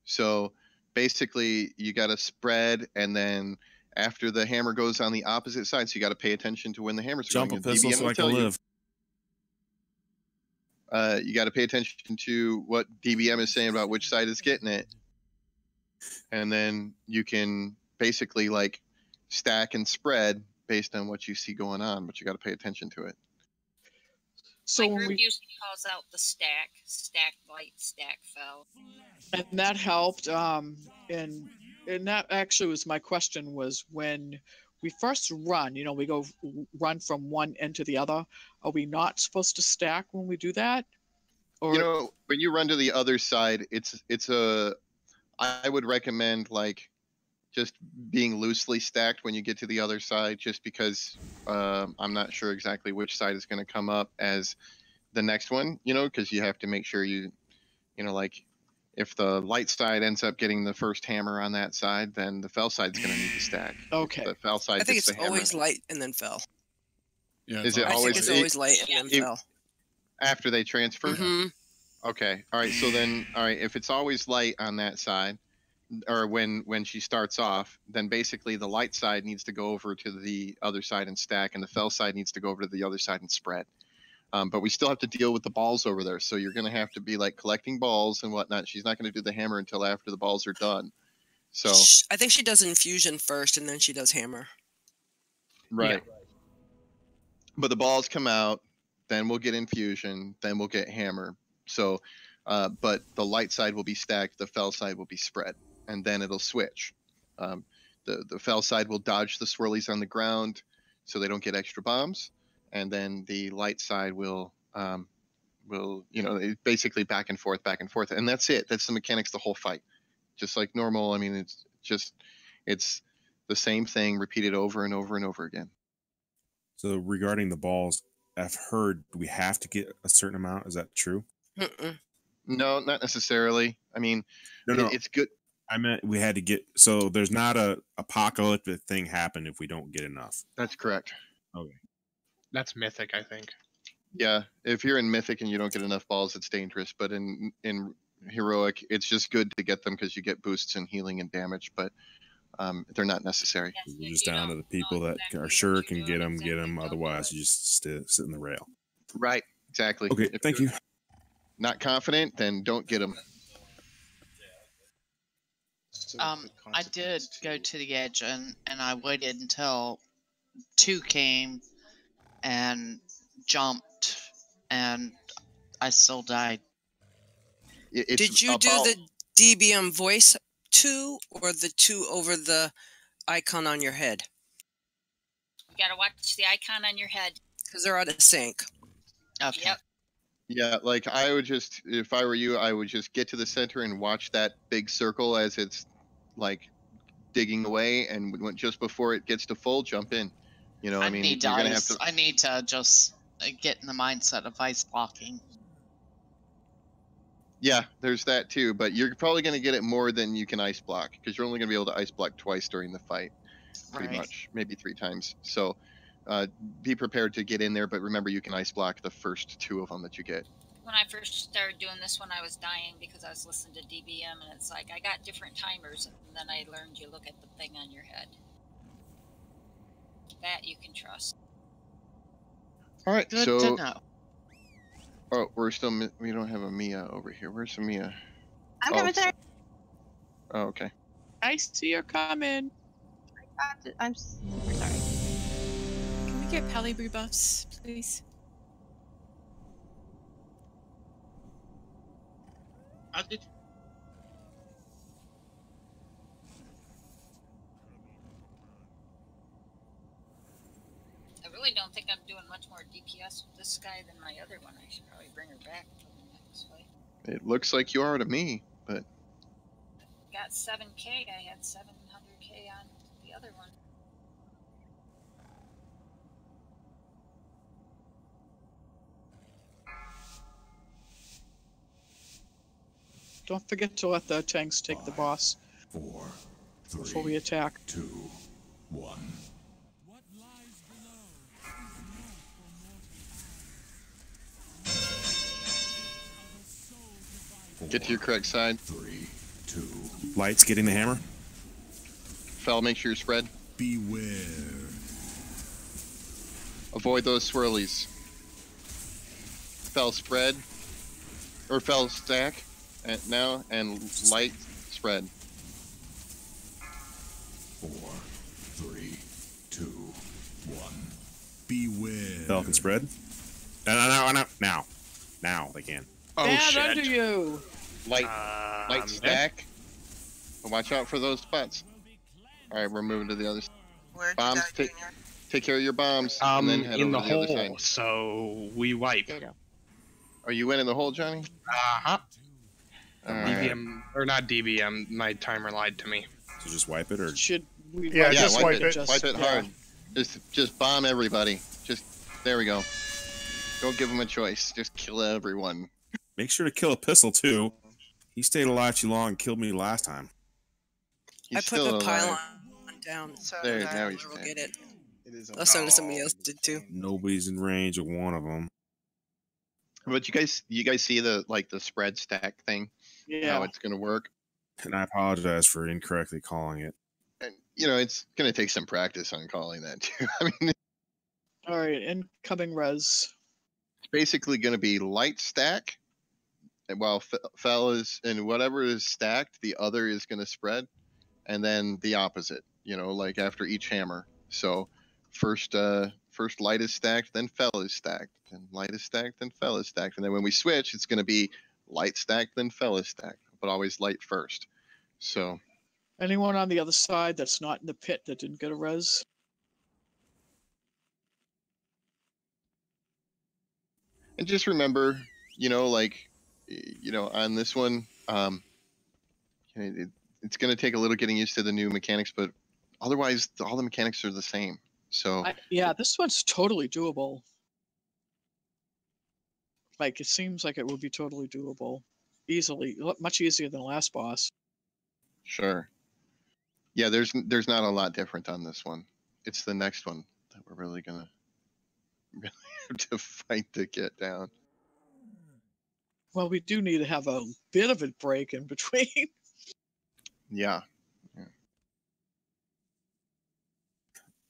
So basically, you got to spread, and then after the hammer goes on the opposite side, so you got to pay attention to when the hammers are Jump going. a pistol so I can live. You got to pay attention to what DBM is saying about which side is getting it, and then you can basically like stack and spread based on what you see going on, but you got to pay attention to it. So my group usually calls out the stack light, stack fell, and that helped. And that actually was my question, was when we first run, you know, we go run from one end to the other. Are we not supposed to stack when we do that? Or, you know, when you run to the other side, I would recommend like just being loosely stacked when you get to the other side, just because I'm not sure exactly which side is going to come up as the next one, you know, because you have to make sure you know, like if the light side ends up getting the first hammer on that side, then the fell side's going to need to stack. Okay. If the fell side I think gets it's the hammer. always light and then fell. Yeah, I think it's always light and then fell. After they transfer? Mm-hmm. Okay. All right. So then, all right, if it's always light on that side, or when she starts off, then basically the light side needs to go over to the other side and stack, and the fell side needs to go over to the other side and spread. But we still have to deal with the balls over there, so you're going to have to be like collecting balls and whatnot. She's not going to do the hammer until after the balls are done. So I think she does infusion first, and then she does hammer. right. Yeah. But the balls come out, then we'll get infusion, then we'll get hammer. So, but the light side will be stacked, the fell side will be spread, and then it'll switch. The fell side will dodge the swirlies on the ground so they don't get extra bombs, and then the light side will you know, basically back and forth, and that's it. That's the mechanics the whole fight, just like normal. I mean, it's the same thing repeated over and over and over again. So regarding the balls, I've heard we have to get a certain amount. Is that true? No, not necessarily. I mean, no. It's good. I meant we had to get, so there's not a apocalyptic thing happen if we don't get enough. That's correct. Okay. That's mythic, I think. Yeah, if you're in mythic and you don't get enough balls, it's dangerous. But in heroic, it's just good to get them because you get boosts in healing and damage. But they're not necessary. We're just down to the people that are sure can get them. Otherwise, you just sit in the rail. Right. Exactly. Okay. Thank you. Not confident, then don't get them. I did go to the edge, and I waited until 2 came and jumped, and I still died. Did you do the DBM voice 2 or the 2 over the icon on your head? You gotta watch the icon on your head. Because they're out of sync. Okay. Yep. Yeah, like I would just, if I were you, I would just get to the center and watch that big circle as it's like digging away, and just before it gets to full, jump in. You know, I mean, you're gonna have to. I need to just get in the mindset of ice blocking. Yeah, there's that too, but you're probably going to get it more than you can ice block, because you're only going to be able to ice block twice during the fight, pretty much, maybe 3 times. So be prepared to get in there, but remember you can ice block the first 2 of them that you get. When I first started doing this one, I was dying because I was listening to DBM, and it's like I got different timers, and then I learned you look at the thing on your head. That you can trust. All right, Good to know. Oh, we don't have a Mia over here. Where's the Mia? I'm coming, sir. Oh, okay. I see you're coming. I'm super sorry. Can we get Pally rebuffs, please? I really don't think I'm doing much more DPS with this guy than my other one. I should probably bring her back for the next fight. It looks like you are to me, but Got 7k. I had 700k on the other one. Don't forget to let the tanks take the boss. 4, 3, before we attack. 2, 1. get to your correct side. 3, 2. Lights getting the hammer. Fel, make sure you're spread. Beware. Avoid those swirlies. Fel spread. Or Fel stack. And now, and light spread. 4, 3, 2, 1. Beware. Fel can spread. Now they can. Oh, Bad shit. under you. Light stack. Watch out for those spots. Alright, we're moving to the other side. Bombs, take care of your bombs. And then head in the over to the other hole, side. so we wipe. Are you in the hole, Johnny? Uh-huh. Alright. DBM, or not DBM, my timer lied to me. So just wipe it, or should we? Yeah, just wipe it. Wipe it hard. Just bomb everybody. There we go. Don't give them a choice. Just kill everyone. make sure to kill a pistol too. He stayed alive too long and killed me last time. He's I put still the pylon alive. down. So There, that now he's I will dead. get it. It is Let's notice somebody else did too. Nobody's in range of one of them. But you guys see the spread stack thing? Yeah. How it's gonna work? And I apologize for incorrectly calling it. And it's gonna take some practice on calling that too. I mean, All right, incoming res. it's basically gonna be light stack, and while Fel is and whatever is stacked, the other is gonna spread, and then the opposite. Like after each hammer. So first light is stacked, then Fel is stacked, then light is stacked, then Fel is stacked, and then when we switch, it's gonna be light stacked, then Fel is stacked, but always light first. So Anyone on the other side that's not in the pit that didn't get a res? and just remember, on this one, it's gonna take a little getting used to the new mechanics, but otherwise all the mechanics are the same. So Yeah, this one's totally doable. Like, it seems like it would be totally doable. Easily. Much easier than the last boss. sure. Yeah, there's not a lot different on this one. It's the next one that we're really gonna have to fight to get down. Well, we do need to have a bit of a break in between. Yeah.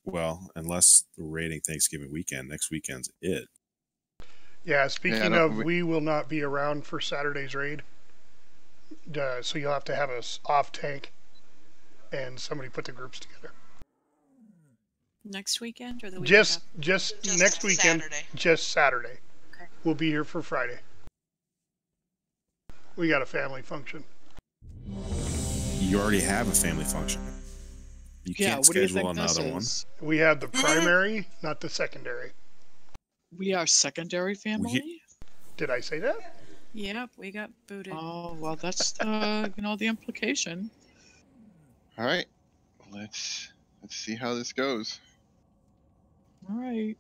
Well, unless we're raiding Thanksgiving weekend, next weekend's it. Yeah, speaking of, we will not be around for Saturday's raid. So you'll have to have us off tank and somebody put the groups together. Next weekend or the weekend? Just next weekend, Saturday. just Saturday. Okay. We'll be here for Friday. We got a family function. You already have a family function. You Yeah, can't what do you schedule think this another one. is? We have the primary, not the secondary. We are secondary family? Did I say that? Yep, we got booted. Oh, well, that's the, the implication. All right. Let's see how this goes. All right.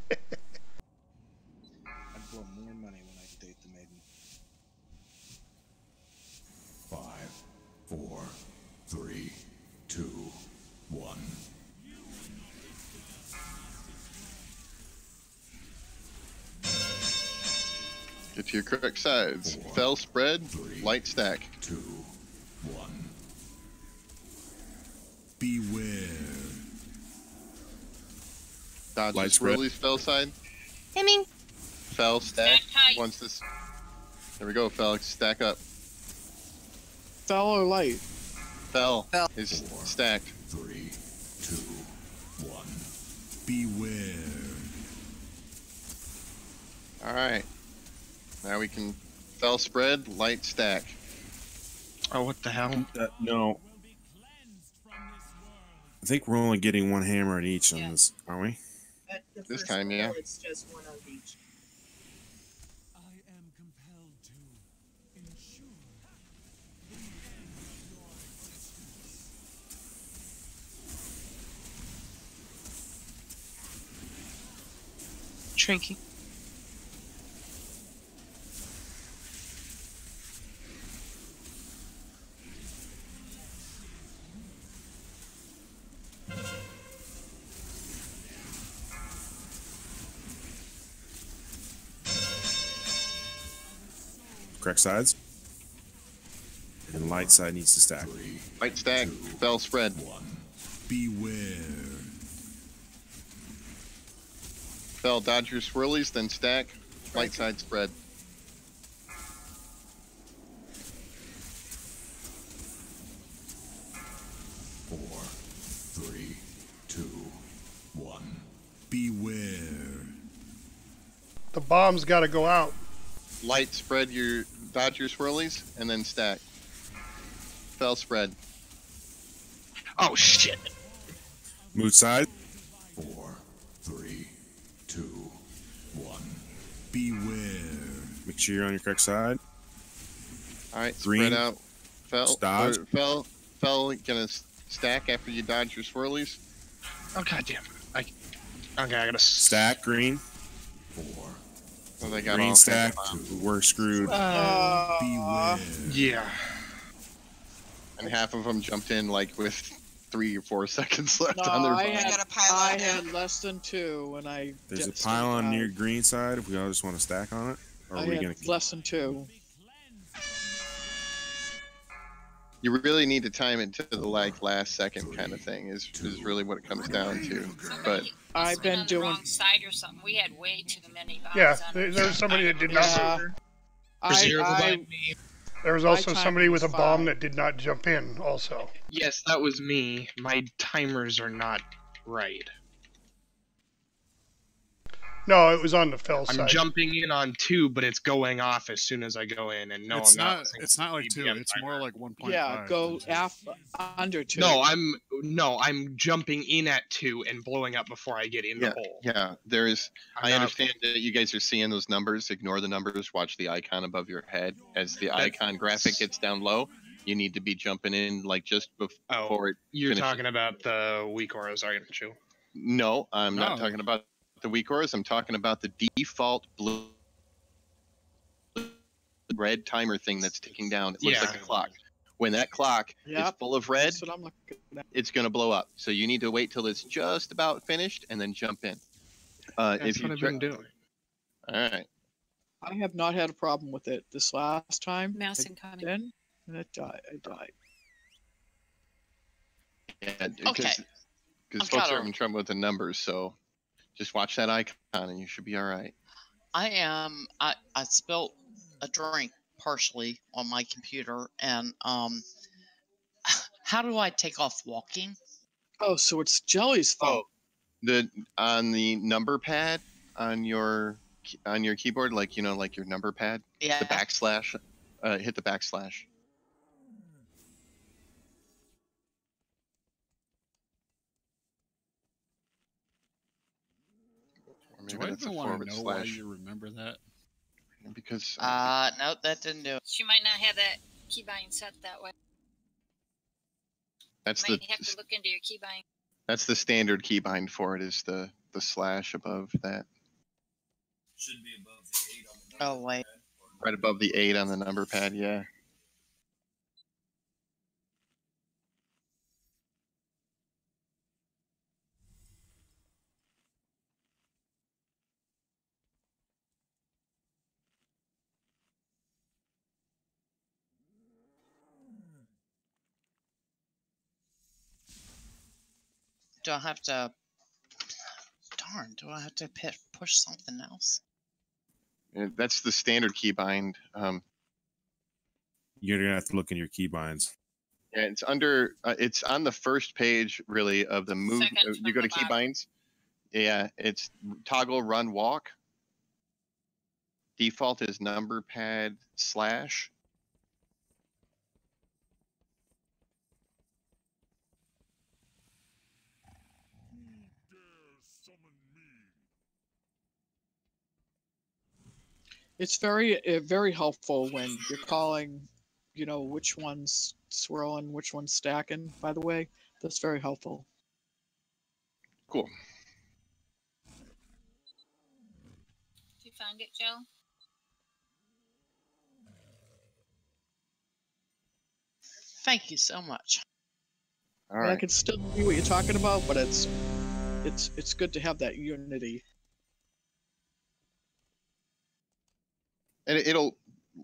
I'd blow more money when I date the maiden. 5, 4, 3, 2, 1. Get to your correct sides. Fel spread, light stack. 2, 1. Beware. Dodge Light the spread. swirlies, Fel side. Hemming. Fel stack. Stack tight. Once this. There we go, Fel. Stack up. fell or light? Fell. Is stacked. 3, 2, 1. Beware. All right. Now we can fell spread, light stack. Oh, what the hell? No. I think we're only getting one hammer at each on this, aren't we? At the This first time, roll, yeah. It's just one of each. Trinky. Correct sides. And light side needs to stack. Light stack, fell spread. Beware. Fell, dodge your swirlies, then stack, light side spread. Four, 3, 2, 1. Beware. The bomb's got to go out. Light spread your dodge your swirlies, and then stack. Fell spread. Oh shit. Mood side. 4, 3, 2, 1. Beware. Make sure you're on your correct side. All right, Green. spread out. Fell. Dodge. Fell. Gonna stack after you dodge your swirlies. Oh goddamn. Okay, I gotta stack green. 4. Oh, they got Green all stack. We're screwed. Beware. Yeah. And half of them jumped in like with 3 or 4 seconds left No, on their I bomb. had less than 2 when I. There's a just pylon died. near green side. If we all just want to stack on it, or I are we had gonna? less than 2. You really need to time it to the like last second kind of thing is really what it comes down to. But I've been on the doing. wrong side or something. We had way too many bombs. Yeah, on there was somebody that did not. There was also somebody with a bomb that did not jump in. Also. Yes, that was me. My timers are not right. No, it was on the fell side. I'm jumping in on 2, but it's going off as soon as I go in, and no, It's I'm not. not. It's not like 2. It's more like 1.5. Yeah, go under 2. No, I'm jumping in at 2 and blowing up before I get in the hole. Yeah, there is. I not- understand that you guys are seeing those numbers. Ignore the numbers. Watch the icon above your head. As the icon graphic gets down low, you need to be jumping in like just before it. You're finishes. talking about the weak auras, aren't you? No, I'm not No. talking about the weak auras. I'm talking about the default blue red timer thing that's ticking down. It looks like a clock. When that clock is full of red, That's what I'm looking at. it's going to blow up. So you need to wait till it's just about finished and then jump in. That's if you what I've been doing. All right. I have not had a problem with it this last time. Mouse I incoming. did, and it died. I died. Yeah, Okay. Because I've folks got are a- having trouble with the numbers, so just watch that icon and you should be all right. I spilled a drink partially on my computer, and how do I take off walking? Oh, so it's Jelly's fault. On the number pad on your keyboard, like like your number pad, Yeah. the backslash, hit the backslash. Or Do maybe I that's even a want forward to know why slash. you remember that? Because No, that didn't do it. She might not have that keybind set that way. that's Might the have to look into your keybind. that's the standard keybind for it is the slash above that. Should be above the 8 on the Oh wait. Right above the 8 on the number pad, yeah. Do I have to? Darn! Do I have to push something else? That's the standard keybind. You're gonna have to look in your keybinds. Yeah, it's under. It's on the first page, really, of the move. You go to keybinds. Yeah, it's toggle run walk. Default is number pad /. It's very helpful when you're calling, you know, which one's swirling, which one's stacking, by the way. That's very helpful. Cool. Did you find it, Joe? Thank you so much. All right. I can still see what you're talking about, but it's good to have that unity. And it'll,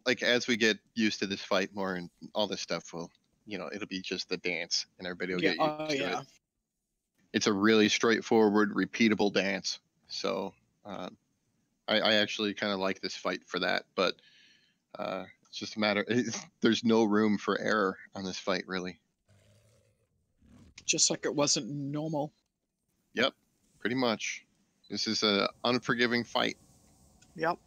like, as we get used to this fight more and all this stuff will, you know, it'll be just the dance and everybody will get used to it. It's a really straightforward, repeatable dance. So I actually kind of like this fight for that, but it's just a matter, there's no room for error on this fight, really. Just like it wasn't normal. Yep, pretty much. This is an unforgiving fight. Yep.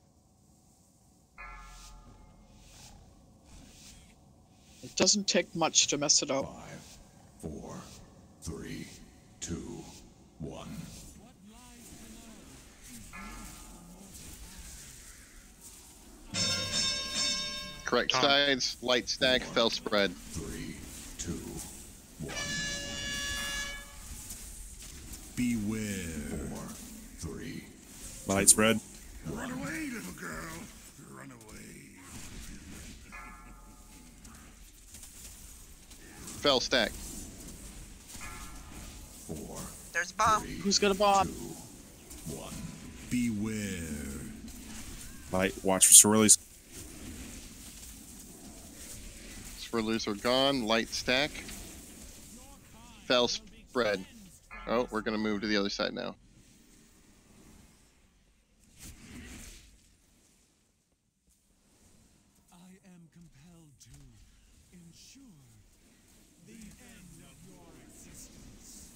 It doesn't take much to mess it up. 5, 4, 3, 2, 1. Correct sides, light stack, fell spread. 3, 2, 1. Beware. 4, 3. Light spread. Run away, little girl. Run away. Fell stack. 4. There's a bomb. Who's got a bomb? 2, 1. Beware. Light. Watch for swirlies. Swirlers are gone. Light stack. Fell spread. Oh, we're going to move to the other side now. I am compelled to ensure the end of your existence.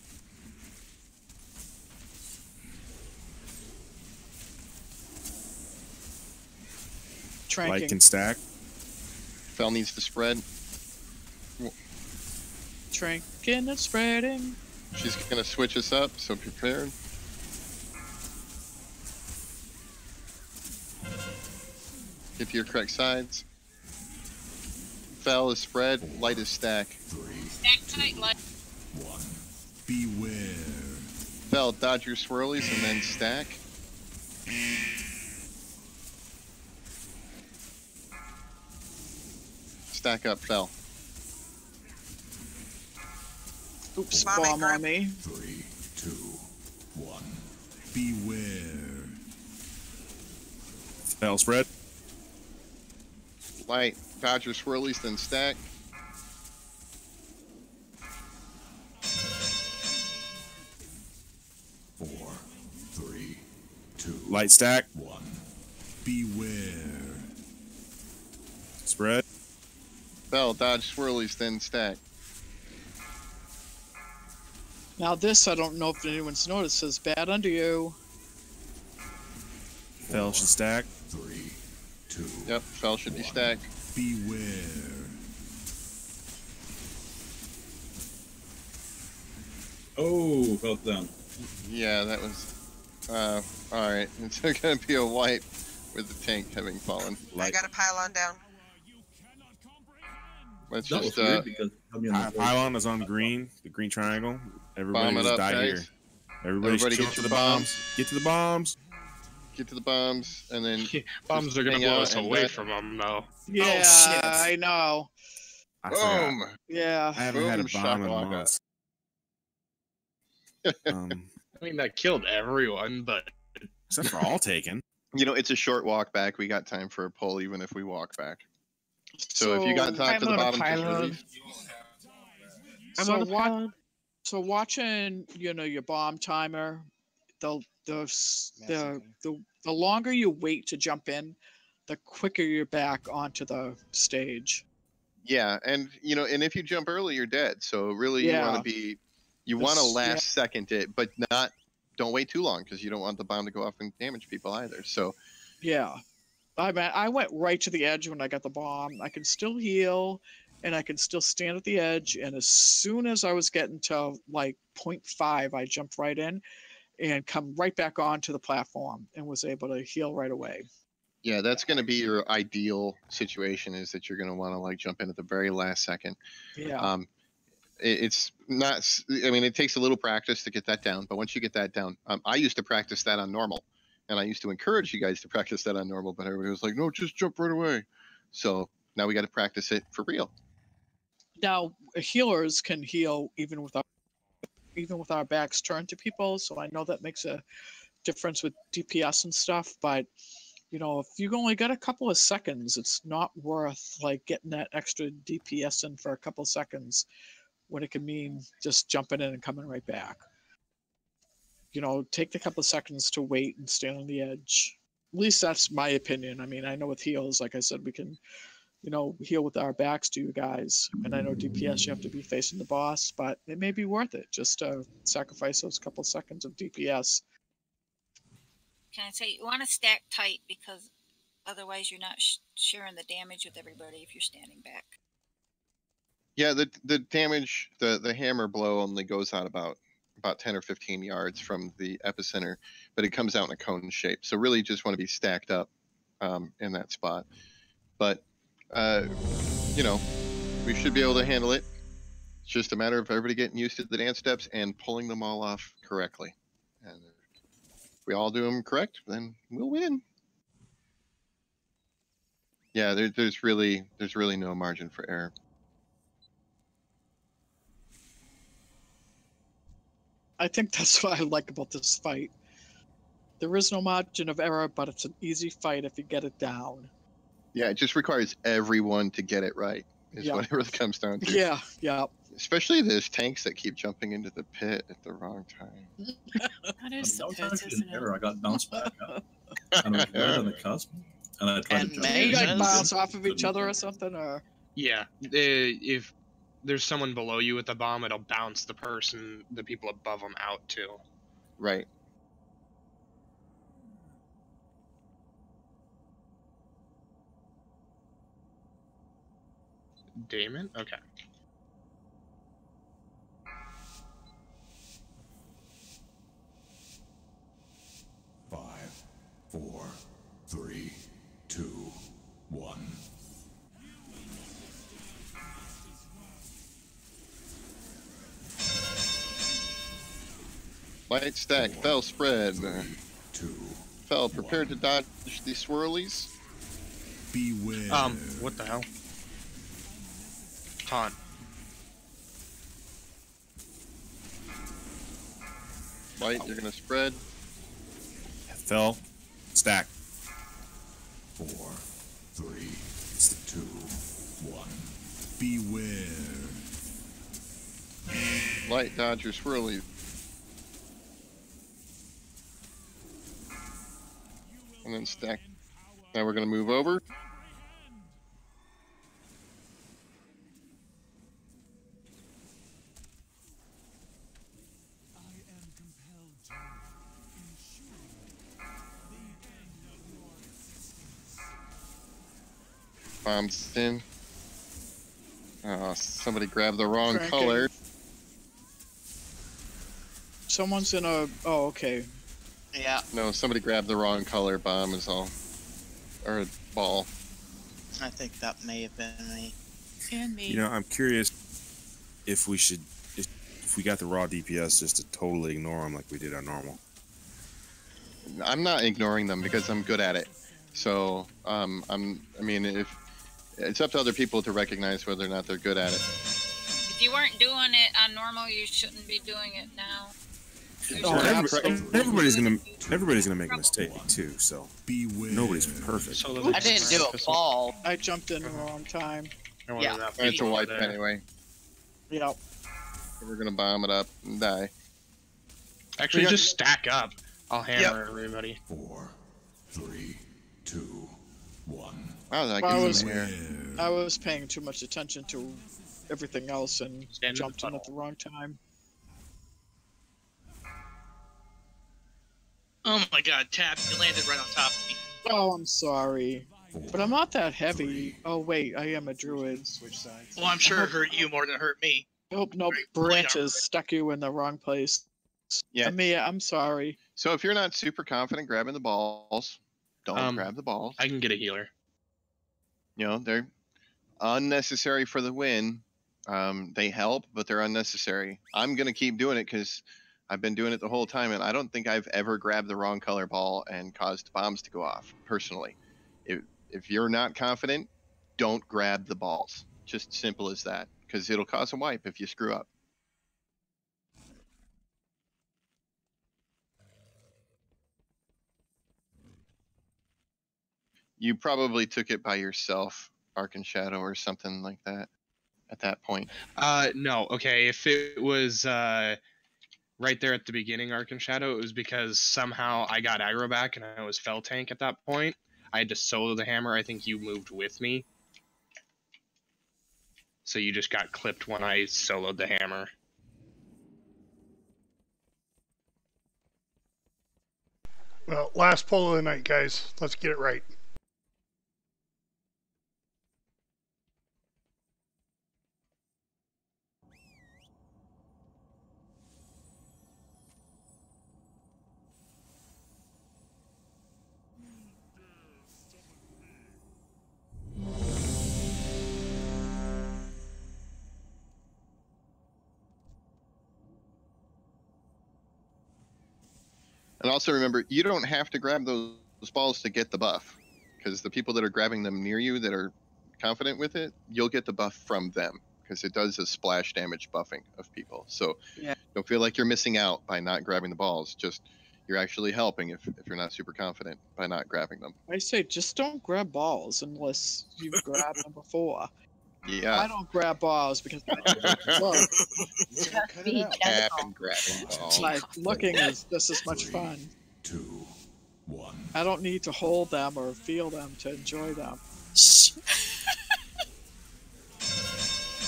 Tranking. Light can stack. Fell needs to spread. Tranking and spreading. She's going to switch us up, so prepared. Get to your correct sides. Fell is spread, light is stack. 3, Stack tight, light. 1. Beware. Fell, dodge your swirlies and then stack. Stack up, fell. Oops, bomb on me. 3, 2, 1. Beware. Fell spread. Light, dodge your swirlies, then stack. Four, 3, 2. Light stack. 1. Beware. Spread. Fell, dodge swirlies, then stack. Now this, I don't know if anyone's noticed, says bad under you. Fell should stack. 3, 2. Yep, fell should be stacked. Beware. Oh, fell down. Yeah, that was. Alright, it's gonna be a white with the tank having fallen. I got a pylon down. Let's That just was weird because it had me on the board. Pylon is on green, the green triangle. Everybody Bomb it just up, die guys. here. Everybody Everybody get get to your the bombs. Get to the bombs. get to the bombs, and then Bombs are gonna hang blow out us and away bet. from them, though. Yeah, shit. I know. I forgot. Boom! Yeah. I haven't had a Boom, bomb in shakalaka. months. I mean, that killed everyone, but Except for all taken. You know, it's a short walk back. We got time for a pull, even if we walk back. So if you got top to the bottom, just release. So watching, you know, your bomb timer, the longer you wait to jump in, the quicker you're back onto the stage. Yeah, and and if you jump early, you're dead. So really, you want to last second it, but don't wait too long because you don't want the bomb to go off and damage people either. So yeah, I went right to the edge when I got the bomb. I could still heal, and I could still stand at the edge. And as soon as I was getting to like 0.5, I jumped right in and come right back onto the platform and was able to heal right away. Yeah, that's going to be your ideal situation, is that you're going to want to like jump in at the very last second. Yeah. It's not, I mean, it takes a little practice to get that down, but once you get that down, I used to practice that on normal, and I used to encourage you guys to practice that on normal, but everybody was like, no, just jump right away. So now we got to practice it for real. Now, healers can heal even with our backs turned to people, so I know that makes a difference with DPS and stuff, but if you only got a couple of seconds, it's not worth like getting that extra DPS in for a couple seconds when it can mean just jumping in and coming right back. Take the couple of seconds to wait and stand on the edge. At least that's my opinion. I mean, I know with heals, like I said, we can, heal with our backs to you guys. And I know DPS, you have to be facing the boss, but it may be worth it just to sacrifice those couple seconds of DPS. Can I say, you want to stack tight because otherwise you're not sharing the damage with everybody if you're standing back. Yeah, the damage, the hammer blow only goes out about 10 or 15 yards from the epicenter, but it comes out in a cone shape. So really just want to be stacked up in that spot. But, we should be able to handle it. It's just a matter of everybody getting used to the dance steps and pulling them all off correctly. And if we all do them correct, then we'll win. Yeah, there's really no margin for error. I think that's what I like about this fight. There is no margin of error, but it's an easy fight if you get it down. Yeah, it just requires everyone to get it right, is what it really comes down to. Yeah, yeah. Especially those tanks that keep jumping into the pit at the wrong time. That is the pit, actually isn't an error. I got bounced back up. And I was right on the cusp. And I tried to jump. You guys bounce off of each other or something? Or? Yeah, if there's someone below you with the bomb, it'll bounce the people above them out too. Right. Damon? Okay. Five, 4, 3, 2, 1. Light stack, fell spread. 3, 2, fell prepared to dodge the swirlies. Beware. What the hell? Taunt. Light, you're gonna spread. Fell. Stack. 4, 3, 2, 1. Beware. Light, dodge your swirlies. And then stack. Now we're gonna move over. Bombs in. Somebody grabbed the wrong color. Someone's in a... Oh, okay. Yeah. No, somebody grabbed the wrong color. Bomb is all... Or a ball. I think that may have been me. And me. I'm curious if we should... If we got the raw DPS just to totally ignore them like we did on normal. I'm not ignoring them because I'm good at it. So, I mean, if... It's up to other people to recognize whether or not they're good at it. If you weren't doing it on normal, you shouldn't be doing it now. Everybody's gonna make a mistake too, so nobody's perfect. I didn't do a ball. I jumped in the wrong time. Yeah. It's a wipe anyway. Yep. We're gonna bomb it up and die. Actually, just stack up. I'll hammer everybody. 4, 3, 2, 1. Wow, that gives them here. I was paying too much attention to everything else and jumped in at the wrong time. Oh my god, Tab, you landed right on top of me. Oh, I'm sorry. But I'm not that heavy. Oh, wait, I am a druid. Switch sides. Well, I'm sure it hurt you more than it hurt me. I hope no branches stuck you in the wrong place. Yeah. Mia, I'm sorry. So if you're not super confident grabbing the balls, don't grab the balls. I can get a healer. You know, they're unnecessary for the win. They help, but they're unnecessary. I'm going to keep doing it because I've been doing it the whole time, and I don't think I've ever grabbed the wrong color ball and caused bombs to go off, personally. If you're not confident, don't grab the balls. Just simple as that, because it'll cause a wipe if you screw up. You probably took it by yourself, Arc and Shadow, or something like that at that point. No. Okay, if it was right there at the beginning, Arc and Shadow, it was because somehow I got aggro back and I was fell tank at that point. I had to solo the hammer. I think you moved with me. So you just got clipped when I soloed the hammer. Well, last poll of the night, guys. Let's get it right. And also remember, you don't have to grab those balls to get the buff, because the people that are grabbing them near you that are confident with it, you'll get the buff from them, because it does a splash damage buffing of people. So don't feel like you're missing out by not grabbing the balls. Just you're actually helping if you're not super confident by not grabbing them. I say just don't grab balls unless you've grabbed them before. Yeah. I don't grab balls because I and grabbing balls. like looking is just as much fun. 2, 1. I don't need to hold them or feel them to enjoy them.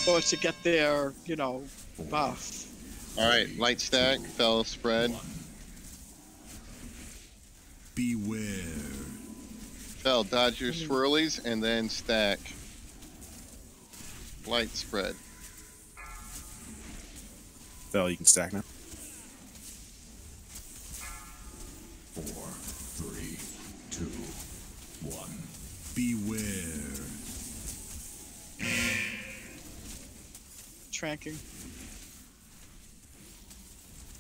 Or to get their, buff. All right, light stack, fell spread. Beware. Fell, dodge your swirlies, and then stack. Light spread. Fell, you can stack now. 4, 3, 2, 1. Beware. Tranking.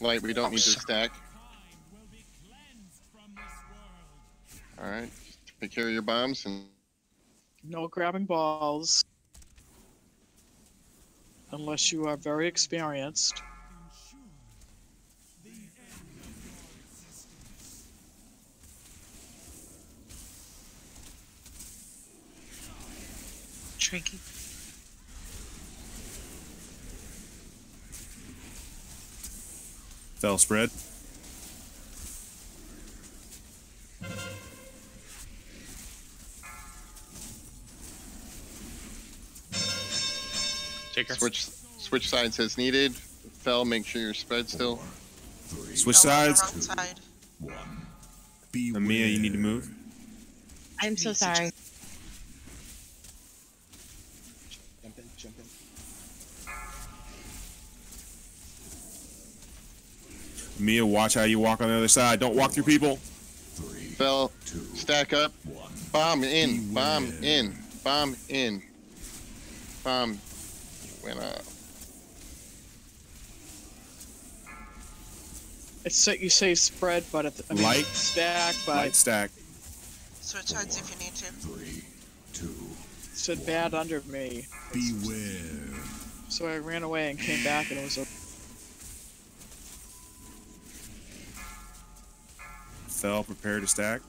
Light, we don't need to stack. All right, take care of your bombs and. No grabbing balls. Unless you are very experienced. Tricky. Fell spread. Switch sides as needed. Fell, make sure you're spread still. Switch sides. Side. Mia, you need to move. I'm so sorry. Jump in. Mia, watch how you walk on the other side. Don't walk through people. Fell, stack up. Bomb in, bomb in, bomb in. Bomb went up. You say spread, but light stack. But light stack. Switch sides if you need to. 3, 2. It said bad under me. Beware. So I ran away and came back, and it was a. Fell, prepare to stack.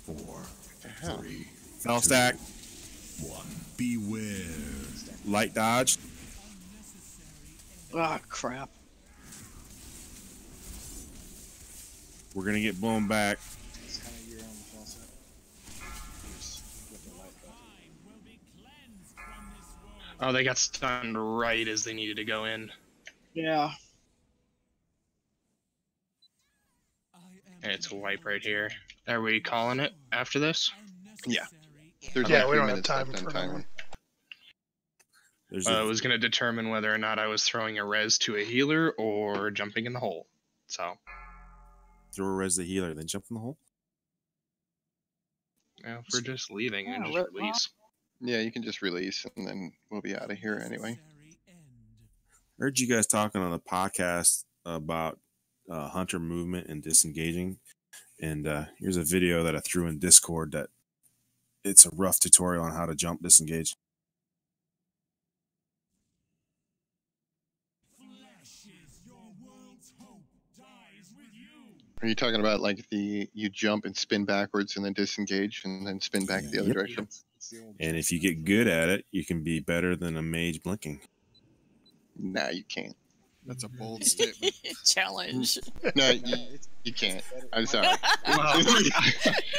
4, 3. Fell stack. 1. Beware. Light dodge. Ah, crap. We're gonna get blown back. Oh, they got stunned right as they needed to go in. Yeah. And it's a wipe right here. Are we calling it after this? Yeah. There's Yeah, like we 3 don't have minutes time left for on another timer. I was going to determine whether or not I was throwing a res to a healer or jumping in the hole. So. Throw a res the healer, then jump in the hole? Well, if we're just leaving, and just release. Yeah, you can just release, and then we'll be out of here anyway. I heard you guys talking on a podcast about hunter movement and disengaging. And here's a video that I threw in Discord that it's a rough tutorial on how to jump disengage. Are you talking about like you jump and spin backwards and then disengage and then spin back the other direction? And if you get good at it, you can be better than a mage blinking. Nah, you can't. That's a bold statement. Challenge. No, you can't. I'm sorry. Well,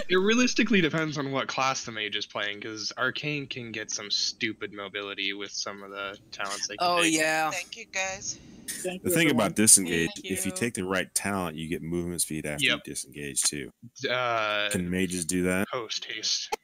it realistically depends on what class the mage is playing, because Arcane can get some stupid mobility with some of the talents they can take. Yeah. Thank you, guys. The thing about disengage, if you take the right talent, you get movement speed after you disengage too. Can mages do that? Post haste.